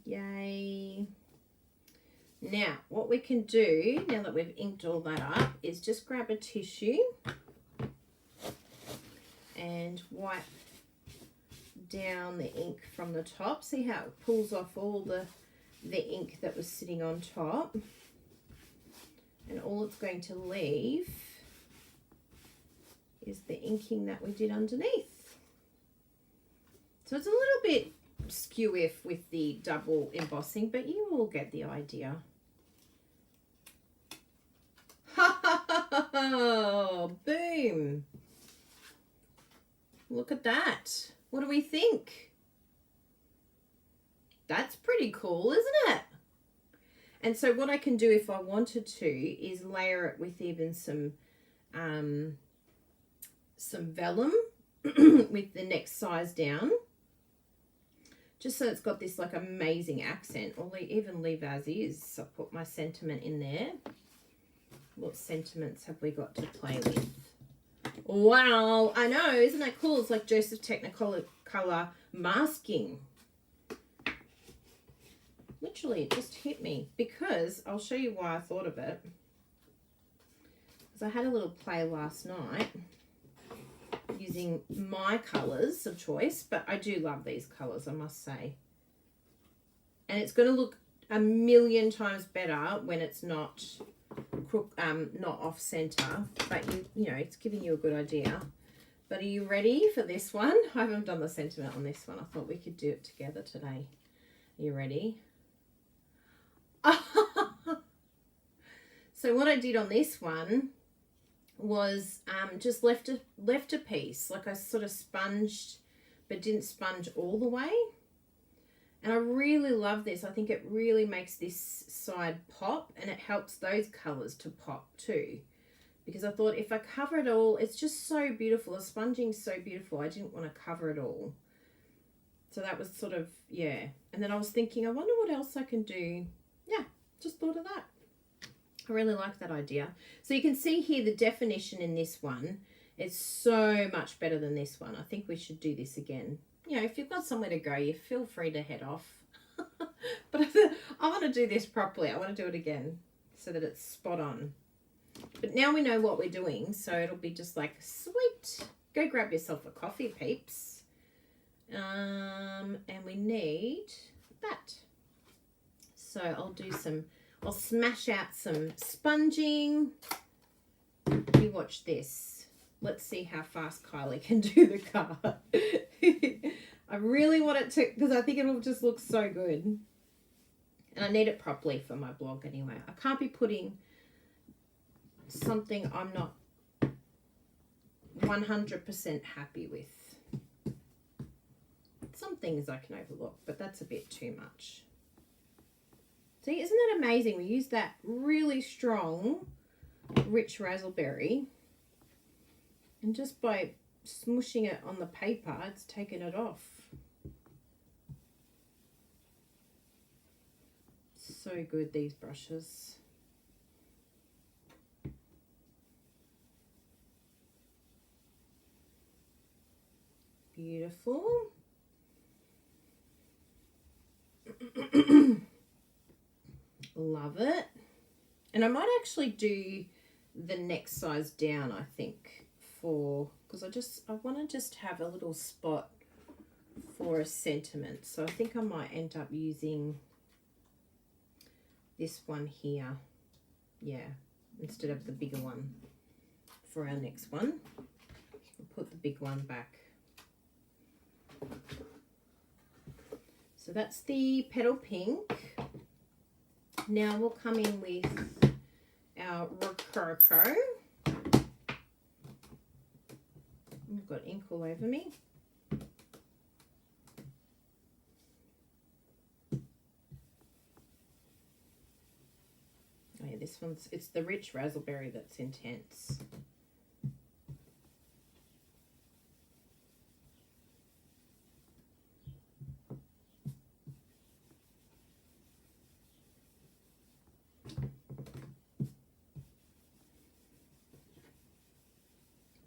A: Yay. Now, what we can do, now that we've inked all that up, is just grab a tissue and wipe down the ink from the top. See how it pulls off all the ink that was sitting on top? And all it's going to leave is the inking that we did underneath. So it's a little bit skew-if with the double embossing, but you all get the idea. Boom! Look at that. What do we think? That's pretty cool, isn't it? And so what I can do if I wanted to is layer it with even some vellum with the next size down. Just so it's got this like amazing accent, or even leave as is. I'll put my sentiment in there. What sentiments have we got to play with? Wow, I know, isn't that cool? It's like Joseph Technicolor masking. Literally, it just hit me because I'll show you why I thought of it. Because I had a little play last night using my colours of choice, but I do love these colours, I must say. And it's going to look a million times better when it's not off center, but you know, it's giving you a good idea. But are you ready for this one? I haven't done the sentiment on this one. I thought we could do it together today. Are you ready? So what I did on this one was just left a piece, like I sort of sponged but didn't sponge all the way. And I really love this. I think it really makes this side pop, and it helps those colours to pop too. Because I thought if I cover it all, it's just so beautiful. The sponging's so beautiful. I didn't want to cover it all. So that was sort of, yeah. And then I was thinking, I wonder what else I can do. Yeah, just thought of that. I really like that idea. So you can see here the definition in this one is so much better than this one. I think we should do this again. You know, if you've got somewhere to go, you feel free to head off. But I want to do this properly. I want to do it again so that it's spot on. But now we know what we're doing, so it'll be just like, sweet. Go grab yourself a coffee, peeps. And we need that. So I'll smash out some sponging. You watch this. Let's see how fast Kylie can do the card. I really want it to, because I think it'll just look so good. And I need it properly for my blog anyway. I can't be putting something I'm not 100% happy with. Some things I can overlook, but that's a bit too much. See, isn't that amazing? We use that really strong, rich raspberry, and just by smushing it on the paper, it's taken it off. So good, these brushes. Beautiful. Love it. And I might actually do the next size down, I think, because I want to just have a little spot for a sentiment. So I think I might end up using this one here, yeah, instead of the bigger one for our next one. We'll put the big one back. So that's the petal pink. Now we'll come in with our Rococo. I've got ink all over me. Oh yeah, this one's, it's the rich raspberry that's intense.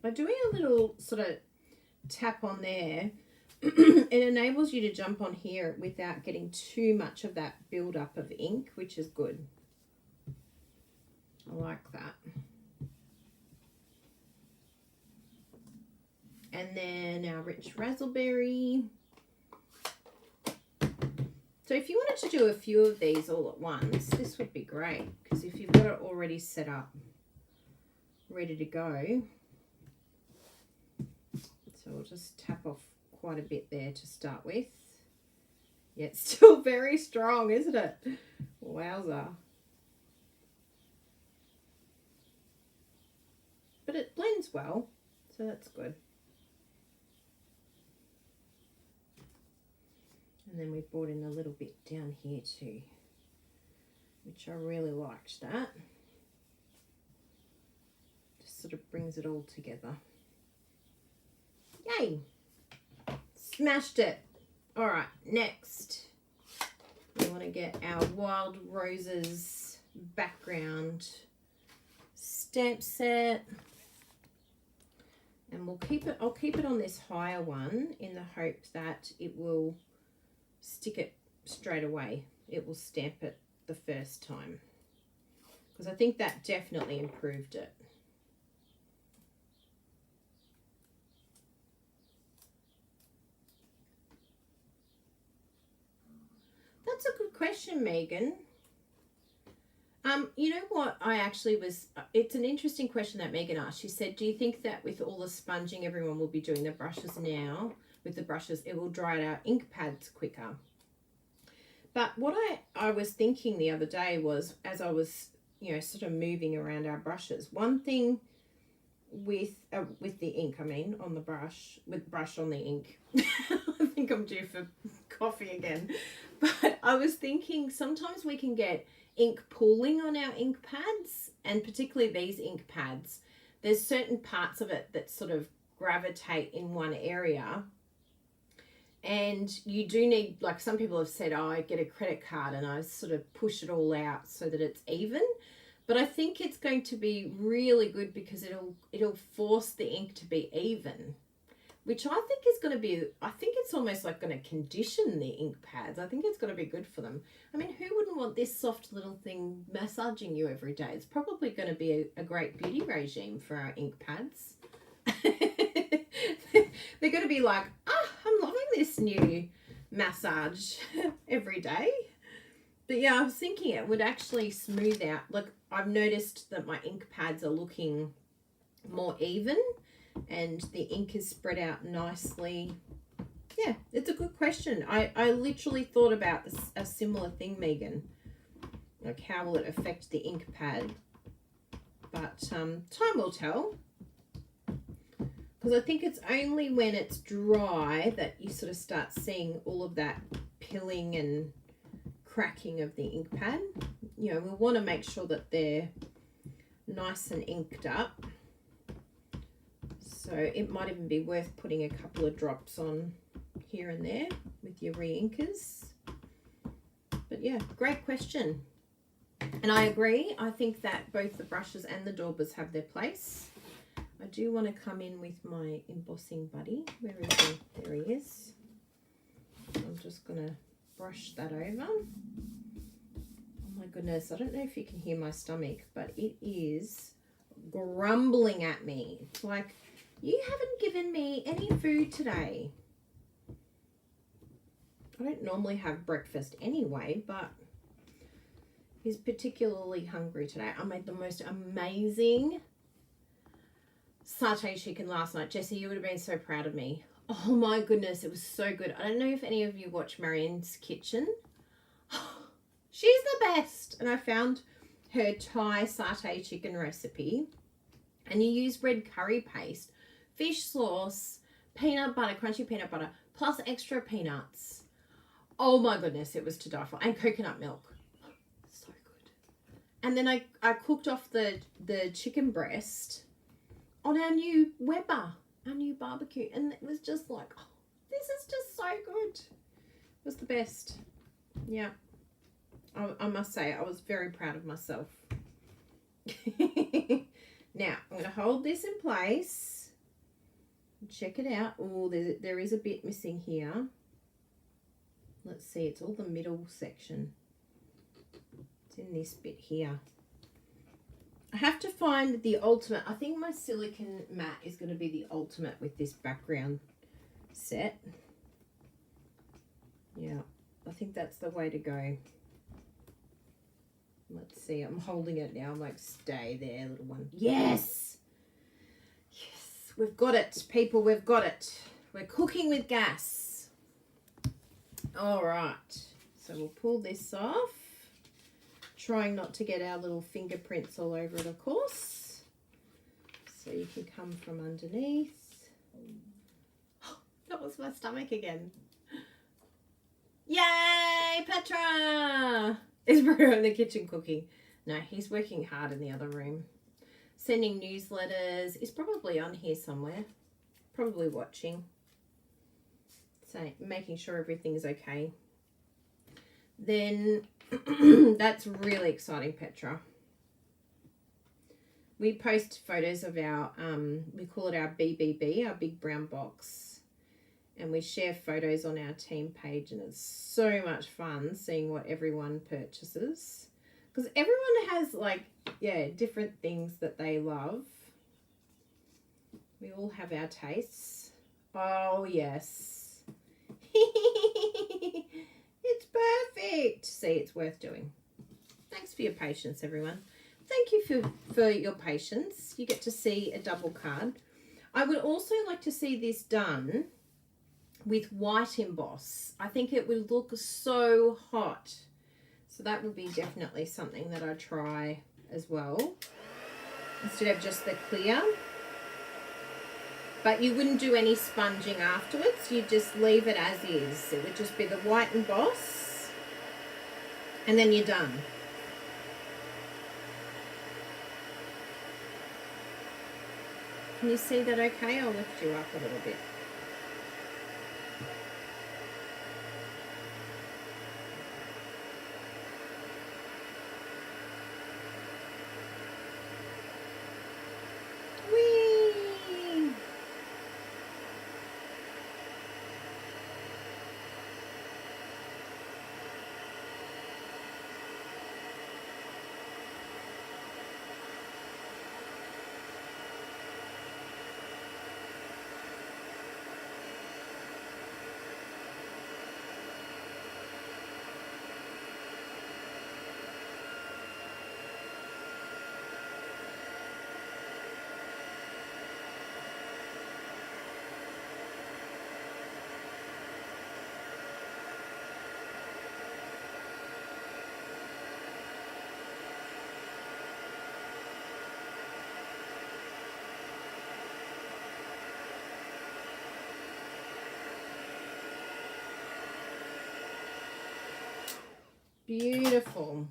A: By doing a little sort of tap on there, it enables you to jump on here without getting too much of that build up of ink, which is good. I like that. And then our rich raspberry. So if you wanted to do a few of these all at once, this would be great, because if you've got it already set up, ready to go. So we'll just tap off quite a bit there to start with. Yeah, it's still very strong, isn't it? Wowza. But it blends well, so that's good. And then we brought in a little bit down here too, which I really liked that. Just sort of brings it all together. Yay! Smashed it. All right, next we want to get our Wild Roses background stamp set. And I'll keep it on this higher one in the hope that it will stick it straight away. It will stamp it the first time. Because I think that definitely improved it. That's a good question, Megan. You know what, it's an interesting question that Megan asked. She said, do you think that with all the sponging everyone will be doing the brushes now, with the brushes, it will dry out our ink pads quicker? But what I was thinking the other day was, as I was, sort of moving around our brushes, one thing with the ink, on the brush, with brush on the ink, I think I'm due for coffee again. But I was thinking sometimes we can get ink pooling on our ink pads, and particularly these ink pads, there's certain parts of it that sort of gravitate in one area, and you do need, like some people have said, I get a credit card and I sort of push it all out so that it's even. But I think it's going to be really good because it'll force the ink to be even, which I think is going to be, I think it's almost like going to condition the ink pads. I think it's going to be good for them. Who wouldn't want this soft little thing massaging you every day? It's probably going to be a great beauty regime for our ink pads. They're going to be like, I'm loving this new massage every day. But yeah, I was thinking it would actually smooth out. Look, I've noticed that my ink pads are looking more even and the ink is spread out nicely. Yeah, it's a good question. I literally thought about a similar thing, Megan. Like, how will it affect the ink pad? But time will tell. Because I think it's only when it's dry that you sort of start seeing all of that pilling and cracking of the ink pad. We want to make sure that they're nice and inked up. So it might even be worth putting a couple of drops on here and there with your re-inkers. But yeah, great question. And I agree. I think that both the brushes and the daubers have their place. I do want to come in with my embossing buddy. Where is he? There he is. I'm just going to brush that over. Oh my goodness, I don't know if you can hear my stomach, but it is grumbling at me. It's like, you haven't given me any food today. I don't normally have breakfast anyway, but he's particularly hungry today. I made the most amazing satay chicken last night. Jessie, you would have been so proud of me. Oh my goodness, it was so good. I don't know if any of you watch Marianne's Kitchen. She's the best. And I found her Thai satay chicken recipe. And you use red curry paste, fish sauce, peanut butter, crunchy peanut butter, plus extra peanuts. Oh my goodness, it was to die for. And coconut milk. So good. And then I cooked off the chicken breast on our new Weber, our new barbecue. And it was just like, oh, this is just so good. It was the best. Yeah. I must say, I was very proud of myself. Now, I'm going to hold this in place. Check it out. Oh, there is a bit missing here. Let's see, it's all the middle section. It's in this bit here. I have to find the ultimate. I think my silicone matte is going to be the ultimate with this background set. Yeah, I think that's the way to go. Let's see, I'm holding it now. I'm like, stay there, little one. Yes! Yes, we've got it, people, we've got it. We're cooking with gas. All right, so we'll pull this off. Trying not to get our little fingerprints all over it, of course. So you can come from underneath. Oh, that was my stomach again. Yay, Petra! Is Bruno in the kitchen cooking? No, he's working hard in the other room. Sending newsletters. He's probably on here somewhere. Probably watching. So making sure everything's okay. Then that's really exciting, Petra. We post photos of our, we call it our BBB, our big brown box. And we share photos on our team page, and it's so much fun seeing what everyone purchases. Because everyone has, like, yeah, different things that they love. We all have our tastes. Oh, yes. It's perfect. See, it's worth doing. Thanks for your patience, everyone. Thank you for your patience. You get to see a double card. I would also like to see this done with white emboss. I think it would look so hot. So that would be definitely something that I try as well, instead of just the clear. But you wouldn't do any sponging afterwards. You just leave it as is. It would just be the white emboss, and then you're done. Can you see that okay? I'll lift you up a little bit. Whee! Beautiful.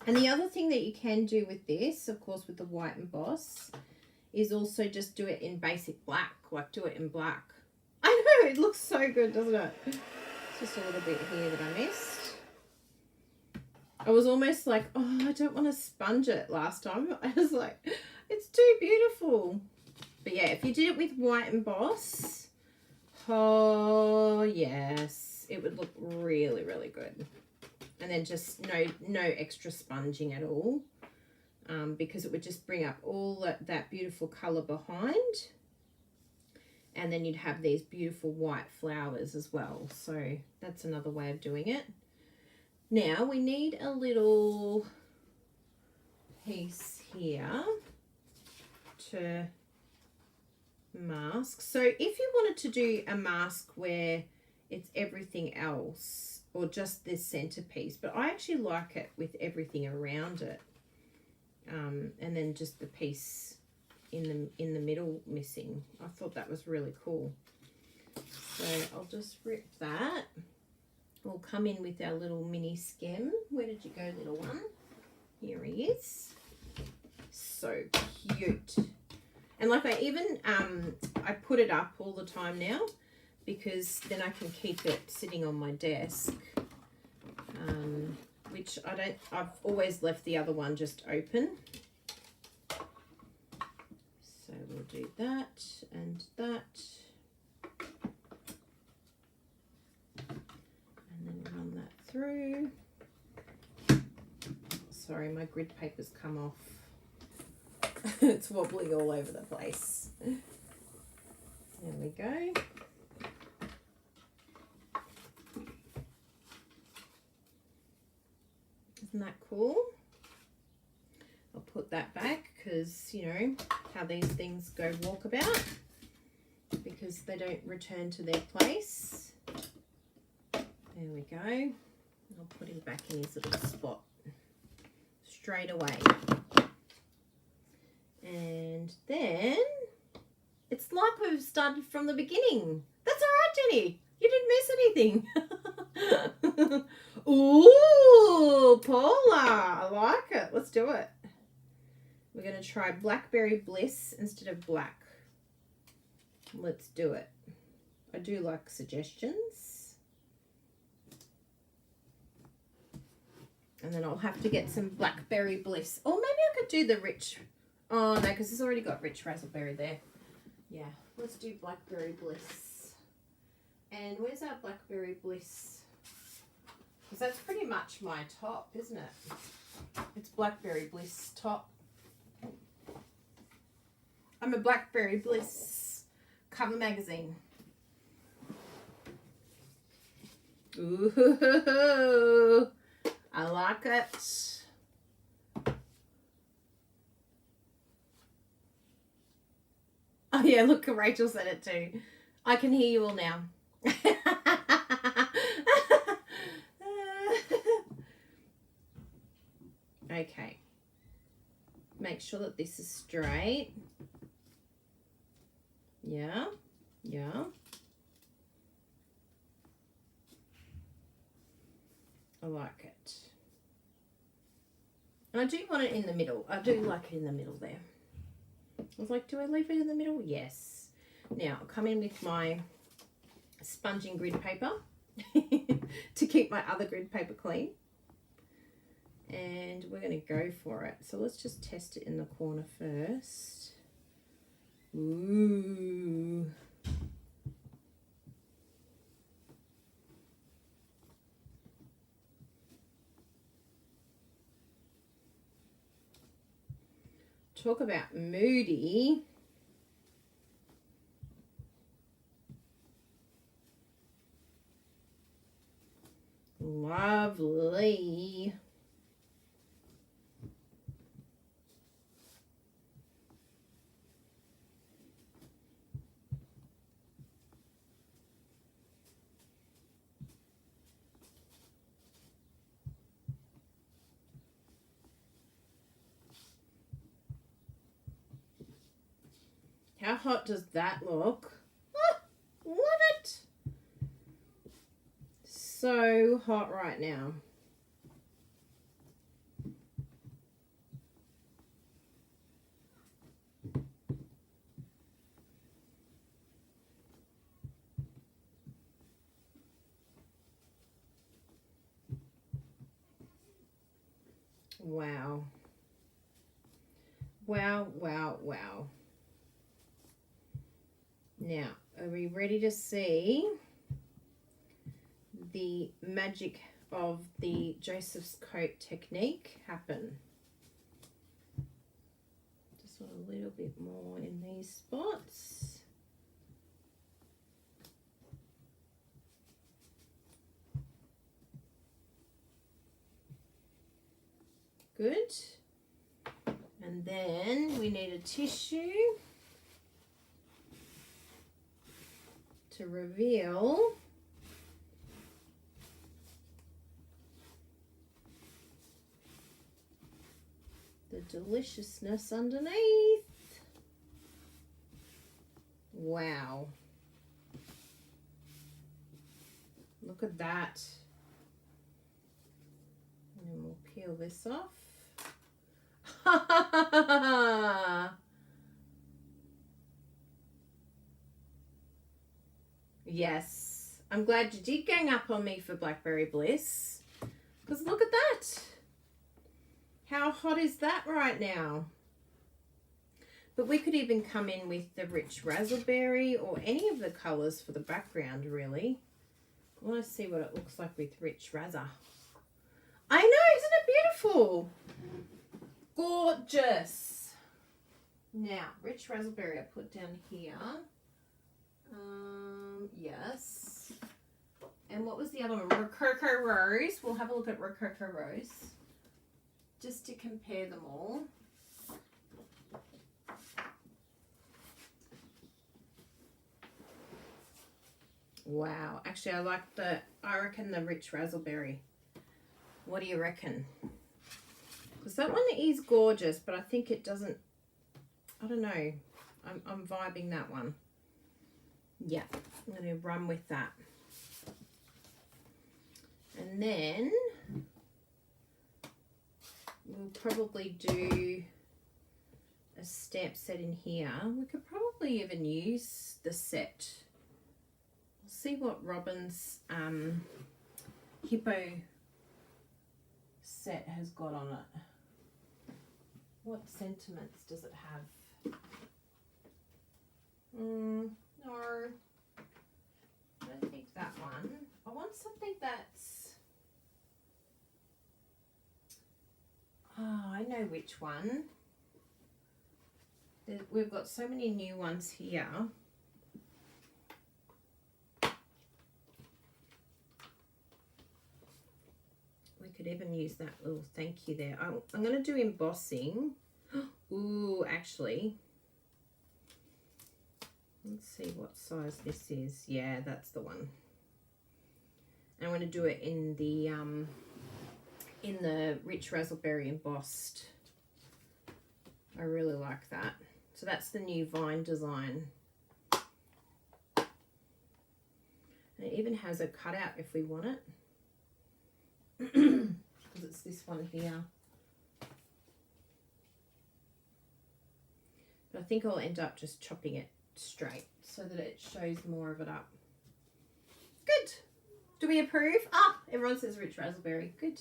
A: And the other thing that you can do with this, of course, with the white emboss, is also just do it in basic black. Like, do it in black. I know, it looks so good, doesn't it? It's just a little bit here that I missed. I was almost like, oh, I don't want to sponge it last time. I was like, it's too beautiful. But yeah, if you did it with white emboss, oh yes, it would look really, really good. And then just no extra sponging at all, because it would just bring up all that beautiful colour behind. And then you'd have these beautiful white flowers as well. So that's another way of doing it. Now we need a little piece here to mask. So if you wanted to do a mask where it's everything else, or just this centerpiece, but I actually like it with everything around it, and then just the piece in the middle missing. I thought that was really cool. So I'll just rip that. We'll come in with our little mini stem. Where did you go, little one? Here he is. So cute. And like I even I put it up all the time now, because then I can keep it sitting on my desk, which I've always left the other one just open. So we'll do that and that. And then run that through. Sorry, my grid paper's come off. It's wobbling all over the place. There we go. Isn't that cool? I'll put that back because, you know, how these things go walkabout, because they don't return to their place. There we go. I'll put him back in his little spot straight away. And then it's like we've started from the beginning. That's all right, Jenny. You didn't miss anything. Ooh, Paula, I like it. Let's do it. We're going to try Blackberry Bliss instead of black. Let's do it. I do like suggestions. And then I'll have to get some Blackberry Bliss. Or maybe I could do the rich. Oh, no, because it's already got rich raspberry there. Yeah, let's do Blackberry Bliss. And where's our Blackberry Bliss? Because that's pretty much my top, isn't it? It's Blackberry Bliss top. I'm a Blackberry Bliss cover magazine. Ooh, I like it. Oh yeah, look, Rachel said it too. I can hear you all now. Okay. Make sure that this is straight. Yeah, yeah. I like it. And I do want it in the middle. I do like it in the middle there. I was like, do I leave it in the middle? Yes. Now, I'll come in with my sponging grid paper to keep my other grid paper clean. And we're going to go for it. So let's just test it in the corner first. Ooh. Talk about moody. Lovely. How hot does that look? Ah, love it. So hot right now. Wow. Wow, wow, wow. Now, are we ready to see the magic of the Joseph's coat technique happen? Just want a little bit more in these spots. Good. And then we need a tissue to reveal the deliciousness underneath. Wow. Look at that. And then we'll peel this off. Yes, I'm glad you did gang up on me for Blackberry Bliss, because look at that. How hot is that right now? But we could even come in with the rich raspberry or any of the colours for the background, really. I want to see what it looks like with rich razor. I know, isn't it beautiful? Gorgeous. Now, rich raspberry I put down here. Yes. And what was the other one? Rococo Rose. We'll have a look at Rococo Rose just to compare them all. Wow. Actually, I reckon the rich raspberry. What do you reckon? Because that one is gorgeous, but I think it doesn't, I don't know. I'm vibing that one. Yeah, I'm going to run with that. And then we'll probably do a stamp set in here. We could probably even use the set. We'll see what Robin's hippo set has got on it. What sentiments does it have? No, I don't think that one. I want something that's... Oh, I know which one. We've got so many new ones here. We could even use that little thank you there. I'm going to do embossing. Ooh, actually, let's see what size this is. Yeah, that's the one. And I'm going to do it in the rich raspberry embossed. I really like that. So that's the new vine design. And it even has a cutout if we want it. Because it's this one here. But I think I'll end up just chopping it straight so that it shows more of it up. Good. Do we approve? Ah, everyone says rich raspberry. Good.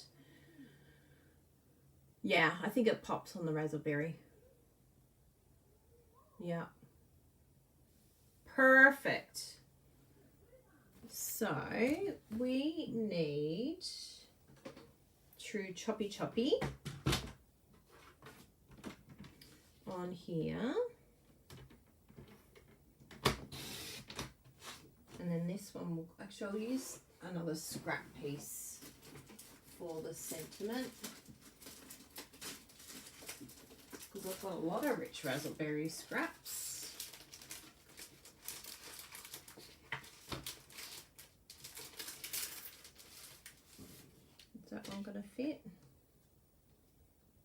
A: Yeah, I think it pops on the raspberry. Yeah. Perfect. So we need true choppy on here. And then this one will actually, I'll use another scrap piece for the sentiment. Because I've got a lot of rich raspberry scraps. Is that one going to fit?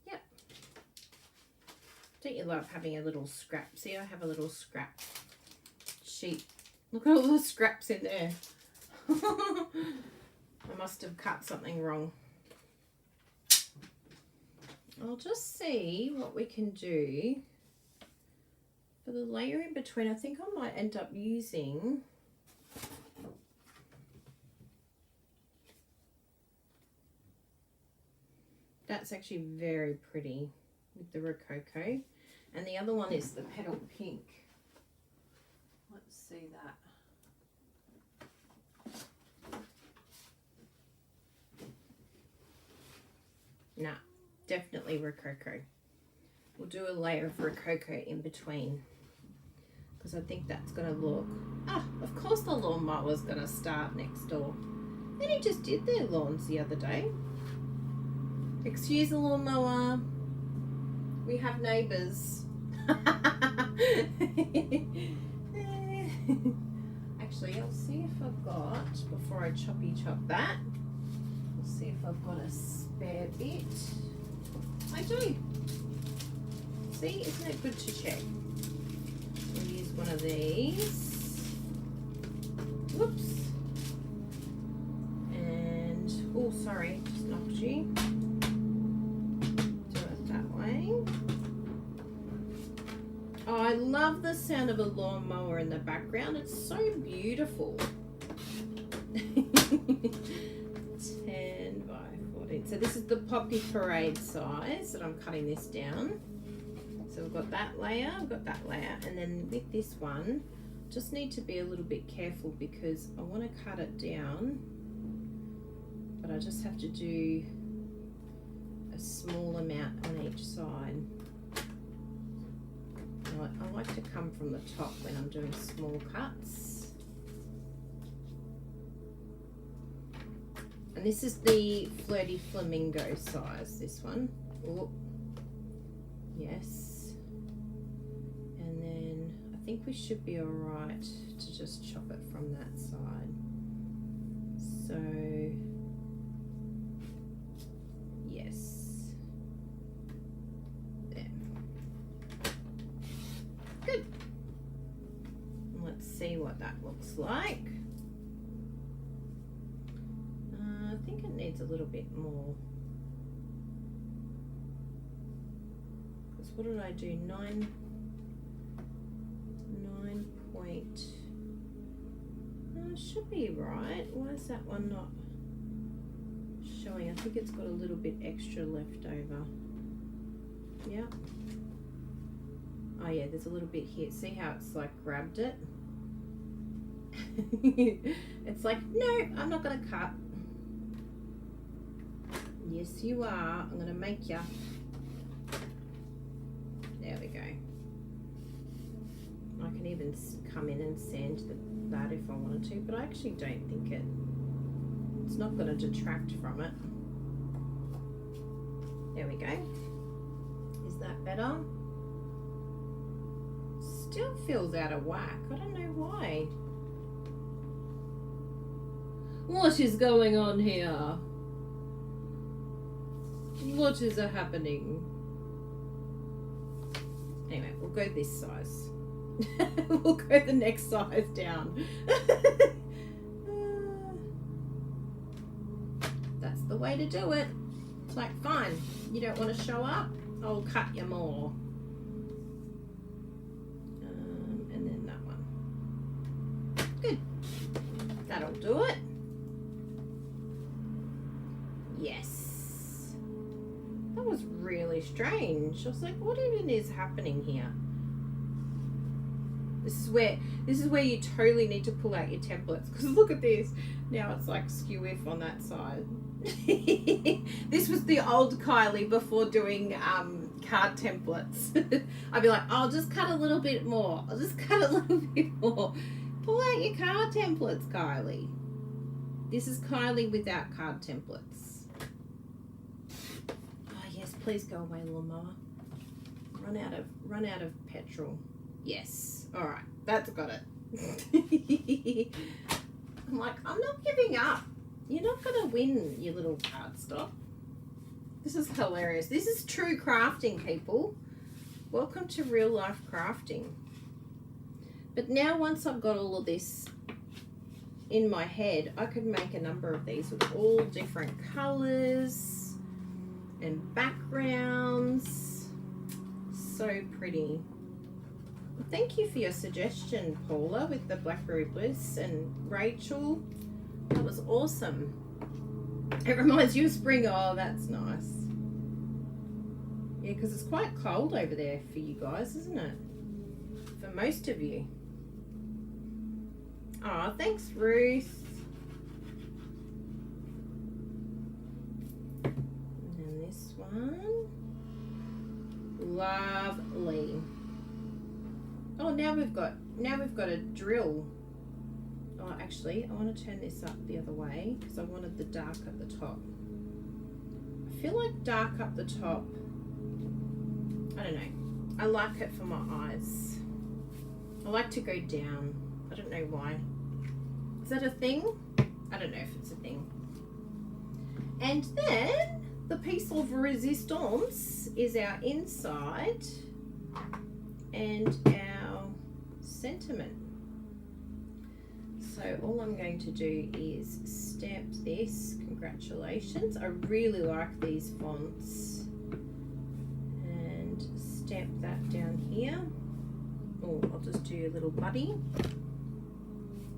A: Yep. Don't you love having a little scrap? See, I have a little scrap sheet. Look at all the scraps in there. I must have cut something wrong. I'll just see what we can do for the layer in between. I think I might end up using that's actually very pretty with the rococo, and the other one is the petal pink. Let's see that. Nah, definitely rococo. We'll do a layer of rococo in between because I think that's going to look... Ah, of course the lawnmower's going to start next door. And he just did their lawns the other day. Excuse the lawnmower. We have neighbours. Actually, I'll see if I've got, before I choppy chop that, I'll see if I've got a spare bit. I do. See, isn't it good to check? We'll use one of these. Whoops. And, oh, sorry, just knocked you. Do it that way. Oh, I love the sound of a lawnmower in the background. It's so beautiful. 10 by 14. So this is the Poppy Parade size that I'm cutting this down. So we've got that layer, and then with this one, just need to be a little bit careful because I want to cut it down, but I just have to do a small amount on each side. I like to come from the top when I'm doing small cuts. And this is the Flirty Flamingo size, this one. Oh, yes. And then I think we should be all right to just chop it from that side. So, yes. Good. Let's see what that looks like. I think it needs a little bit more. Because what did I do? 9 point. It should be right. Why is that one not showing? I think it's got a little bit extra left over. Yeah. Oh yeah, there's a little bit here. See how it's like grabbed it? It's like, no, I'm not gonna cut. Yes, you are. I'm gonna make ya. There we go. I can even come in and sand that if I wanted to, but I actually don't think it's not going to detract from it. There we go. Is that better? Still feels out of whack. I don't know why. What is going on here? What is happening? Anyway, we'll go this size. We'll go the next size down. That's the way to do it. It's like, fine, you don't want to show up? I'll cut you more. And then that one. Good. That'll do it. Yes. That was really strange. I was like, what even is happening here? This is where you totally need to pull out your templates, because look at this. Now it's like skew-if on that side. This was the old Kylie before doing card templates. I'd be like, I'll just cut a little bit more. I'll just cut a little bit more. Pull out your card templates, Kylie. This is Kylie without card templates. Oh yes, please go away, little mama. Run out of petrol. Yes. All right, that's got it. I'm like, I'm not giving up. You're not gonna win, you little cardstock. This is hilarious. This is true crafting, people. Welcome to real life crafting. But now, once I've got all of this in my head, I could make a number of these with all different colors and backgrounds. So pretty. Thank you for your suggestion, Paula, with the Blackberry Bliss, and Rachel. That was awesome. It reminds you of spring. Oh, that's nice. Yeah, because it's quite cold over there for you guys, isn't it? For most of you. Oh, thanks, Ruth. And then this one. Lovely. Oh, now we've got a drill. Oh, actually, I want to turn this up the other way because I wanted the dark at the top. I feel like dark up the top, I don't know. I like it for my eyes. I like to go down. I don't know why. Is that a thing? I don't know if it's a thing. And then the piece of resistance is our inside and our sentiment. So all I'm going to do is stamp this. Congratulations. I really like these fonts. And stamp that down here. Oh, I'll just do a little buddy.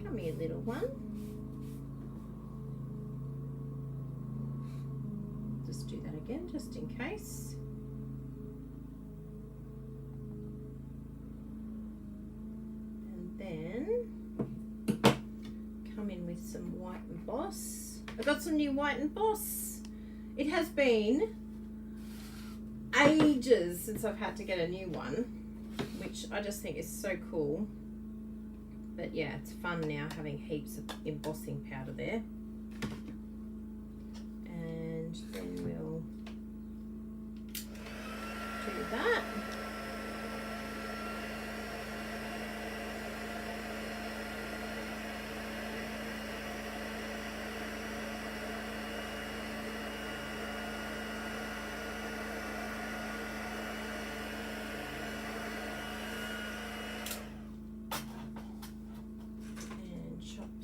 A: Come here, little one. Just do that again, just in case. And then come in with some white emboss. I got some new white emboss. It has been ages since I've had to get a new one, which I just think is so cool. But yeah, it's fun now having heaps of embossing powder there. And then we'll do that.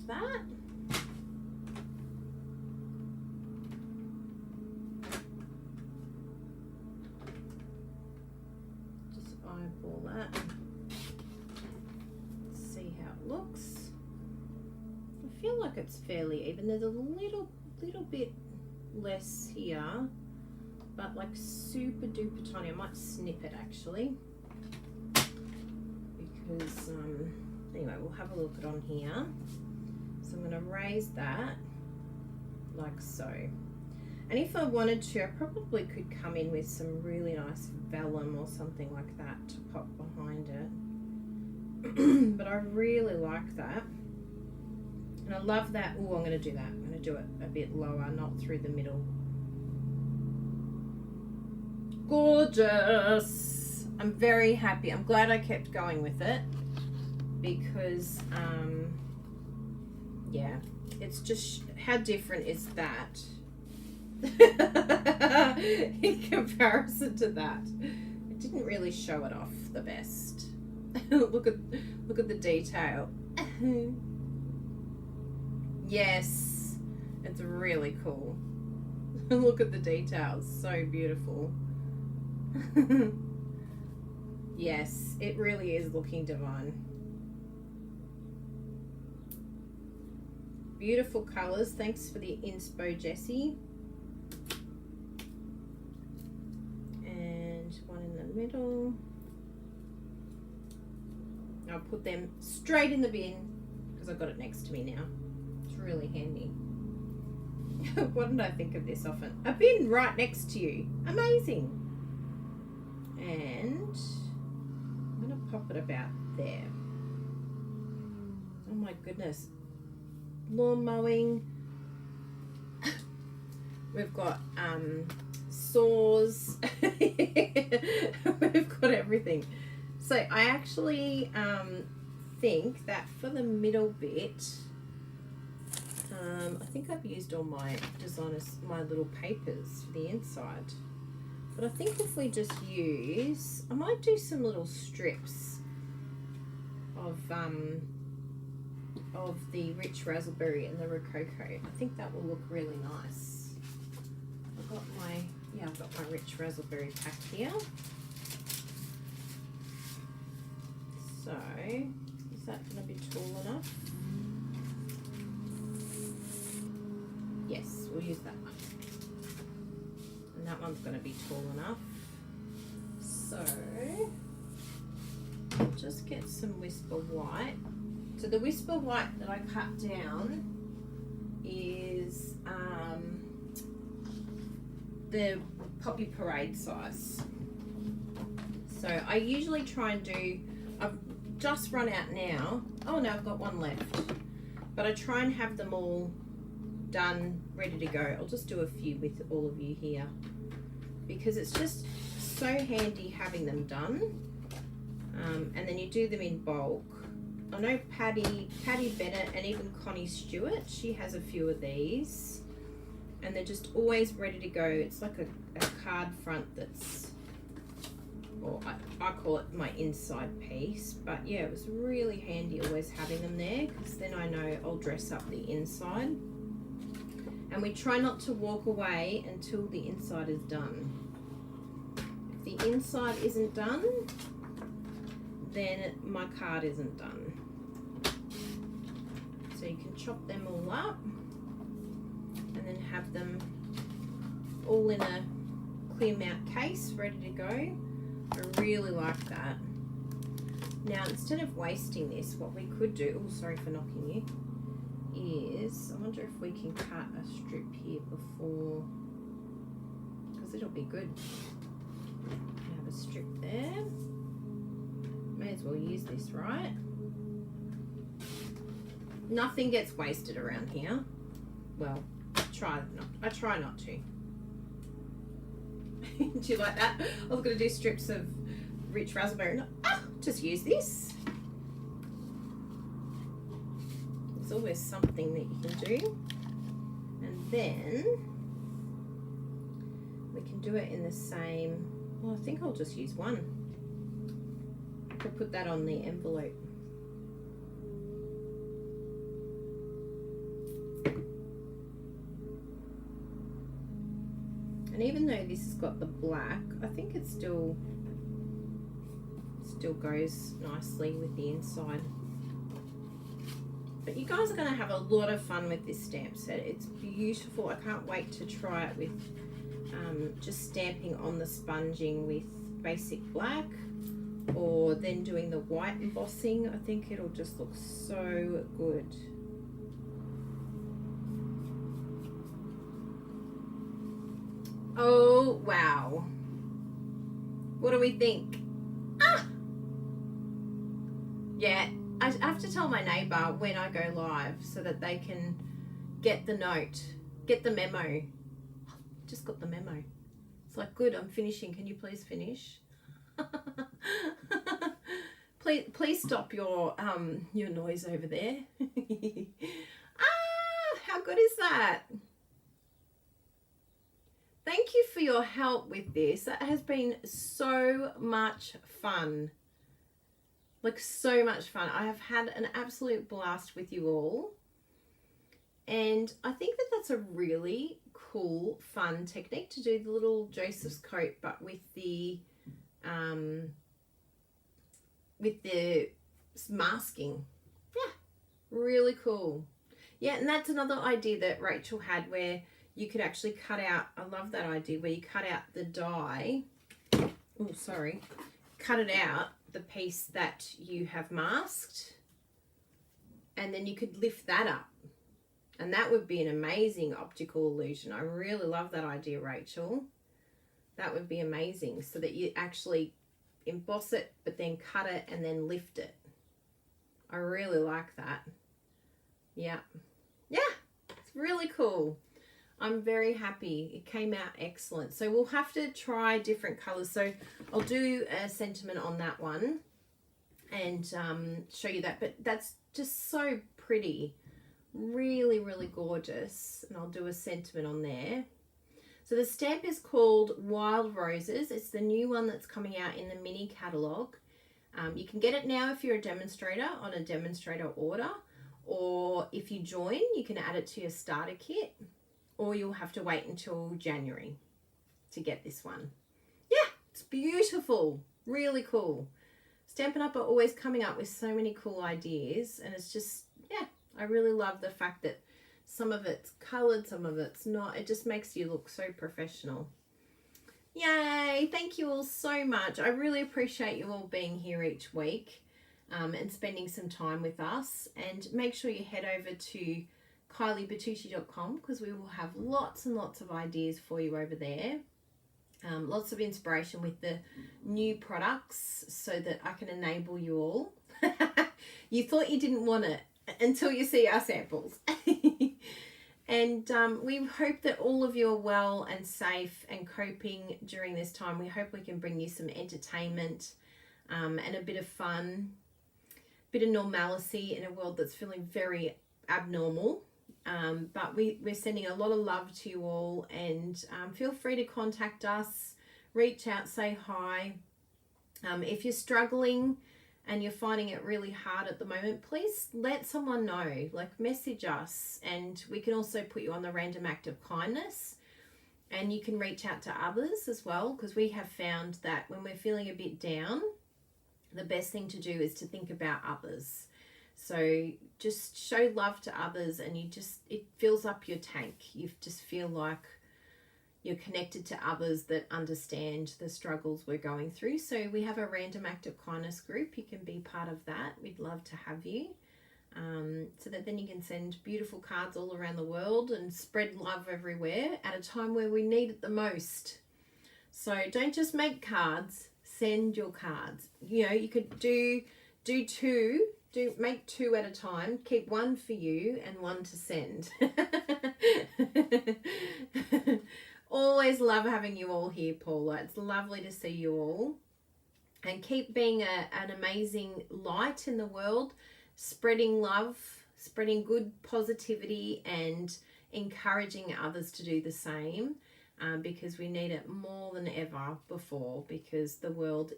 A: That. Just eyeball that. See how it looks. I feel like it's fairly even. There's a little bit less here but like super duper tiny. I might snip it actually, because anyway, we'll have a look at on here. So I'm going to raise that like so. And if I wanted to, I probably could come in with some really nice vellum or something like that to pop behind it. But I really like that. And I love that. Oh, I'm going to do that. I'm going to do it a bit lower, not through the middle. Gorgeous. I'm very happy. I'm glad I kept going with it, because yeah, it's just, how different is that in comparison to that? It didn't really show it off the best. look at the detail. Yes, it's really cool. Look at the details, so beautiful. Yes, it really is looking divine. Beautiful colours. Thanks for the inspo, Jessie. And one in the middle. I'll put them straight in the bin because I've got it next to me now. It's really handy. Why didn't I think of this often? A bin right next to you. Amazing. And I'm going to pop it about there. Oh my goodness. Lawn mowing. We've got saws. We've got everything. So I actually think that for the middle bit, I think I've used all my designers, my little papers for the inside. But I think if we just use, I might do some little strips of the rich raspberry and the rococo. I think that will look really nice. I've got my rich raspberry pack here. So, is that going to be tall enough? Yes, we'll use that one. And that one's going to be tall enough. So, I'll just get some Whisper White. So the Whisper White that I cut down is the Poppy Parade size. So I usually try and do, I've just run out now. Oh no, I've got one left. But I try and have them all done, ready to go. I'll just do a few with all of you here, because it's just so handy having them done. And then you do them in bulk. I know Patty Bennett and even Connie Stewart, she has a few of these, and they're just always ready to go. It's like a card front that's, well, I call it my inside piece, but yeah, it was really handy always having them there, because then I know I'll dress up the inside. And we try not to walk away until the inside is done. If the inside isn't done, then my card isn't done. So you can chop them all up and then have them all in a clear mount case ready to go. I really like that. Now, instead of wasting this, what we could do, oh sorry for knocking you, is I wonder if we can cut a strip here before, because it'll be good. Have a strip there. May as well use this, right? Nothing gets wasted around here. Well, I try not to. Do you like that? I was going to do strips of rich raspberry. No, just use this. There's always something that you can do. And then we can do it in the same, well, I think I'll just use one. I could put that on the envelope. And even though this has got the black, I think it still goes nicely with the inside. But you guys are going to have a lot of fun with this stamp set. It's beautiful. I can't wait to try it with just stamping on the sponging with basic black, or then doing the white embossing. I think it'll just look so good. Oh wow, what do we think? Yeah, I have to tell my neighbour when I go live so that they can get the note, get the memo. Just got the memo. It's like, good, I'm finishing. Can you please finish? please stop your noise over there. How good is that? Thank you for your help with this. That has been so much fun. Like, so much fun. I have had an absolute blast with you all. And I think that that's a really cool, fun technique to do the little Joseph's coat, but with the masking. Yeah, really cool. Yeah, and that's another idea that Rachel had where you could actually cut out, I love that idea, where you cut out the die. Oh, sorry. Cut it out, the piece that you have masked, and then you could lift that up. And that would be an amazing optical illusion. I really love that idea, Rachel. That would be amazing, so that you actually emboss it, but then cut it and then lift it. I really like that. Yeah. Yeah, it's really cool. I'm very happy. It came out excellent. So we'll have to try different colors. So I'll do a sentiment on that one and show you that. But that's just so pretty. Really, really gorgeous. And I'll do a sentiment on there. So the stamp is called Wild Roses. It's the new one that's coming out in the mini catalogue. You can get it now if you're a demonstrator on a demonstrator order, or if you join, you can add it to your starter kit, or you'll have to wait until January to get this one. Yeah, it's beautiful. Really cool. Stampin' Up! Are always coming up with so many cool ideas, and it's just, yeah, I really love the fact that some of it's coloured, some of it's not. It just makes you look so professional. Yay! Thank you all so much. I really appreciate you all being here each week and spending some time with us. And make sure you head over to kyliebertucci.com, because we will have lots and lots of ideas for you over there. Lots of inspiration with the new products so that I can enable you all. You thought you didn't want it until you see our samples. And we hope that all of you are well and safe and coping during this time. We hope we can bring you some entertainment and a bit of fun, a bit of normalcy in a world that's feeling very abnormal. But we're sending a lot of love to you all, and feel free to contact us, reach out, say hi. If you're struggling and you're finding it really hard at the moment, please let someone know, like message us, and we can also put you on the random act of kindness, and you can reach out to others as well, because we have found that when we're feeling a bit down, the best thing to do is to think about others. So just show love to others, and it fills up your tank. You just feel like you're connected to others that understand the struggles we're going through. So we have a random act of kindness group. You can be part of that. We'd love to have you. So that then you can send beautiful cards all around the world and spread love everywhere at a time where we need it the most. So don't just make cards, send your cards. You know, you could do two. Make two at a time. Keep one for you and one to send. Always love having you all here, Paula. It's lovely to see you all. And keep being an amazing light in the world, spreading love, spreading good positivity, and encouraging others to do the same, because we need it more than ever before, because the world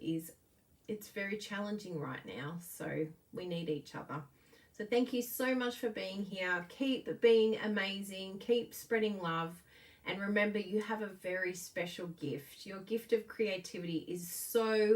A: it's very challenging right now, so we need each other. So thank you so much for being here. Keep being amazing, keep spreading love, and remember, you have a very special gift. Your gift of creativity is so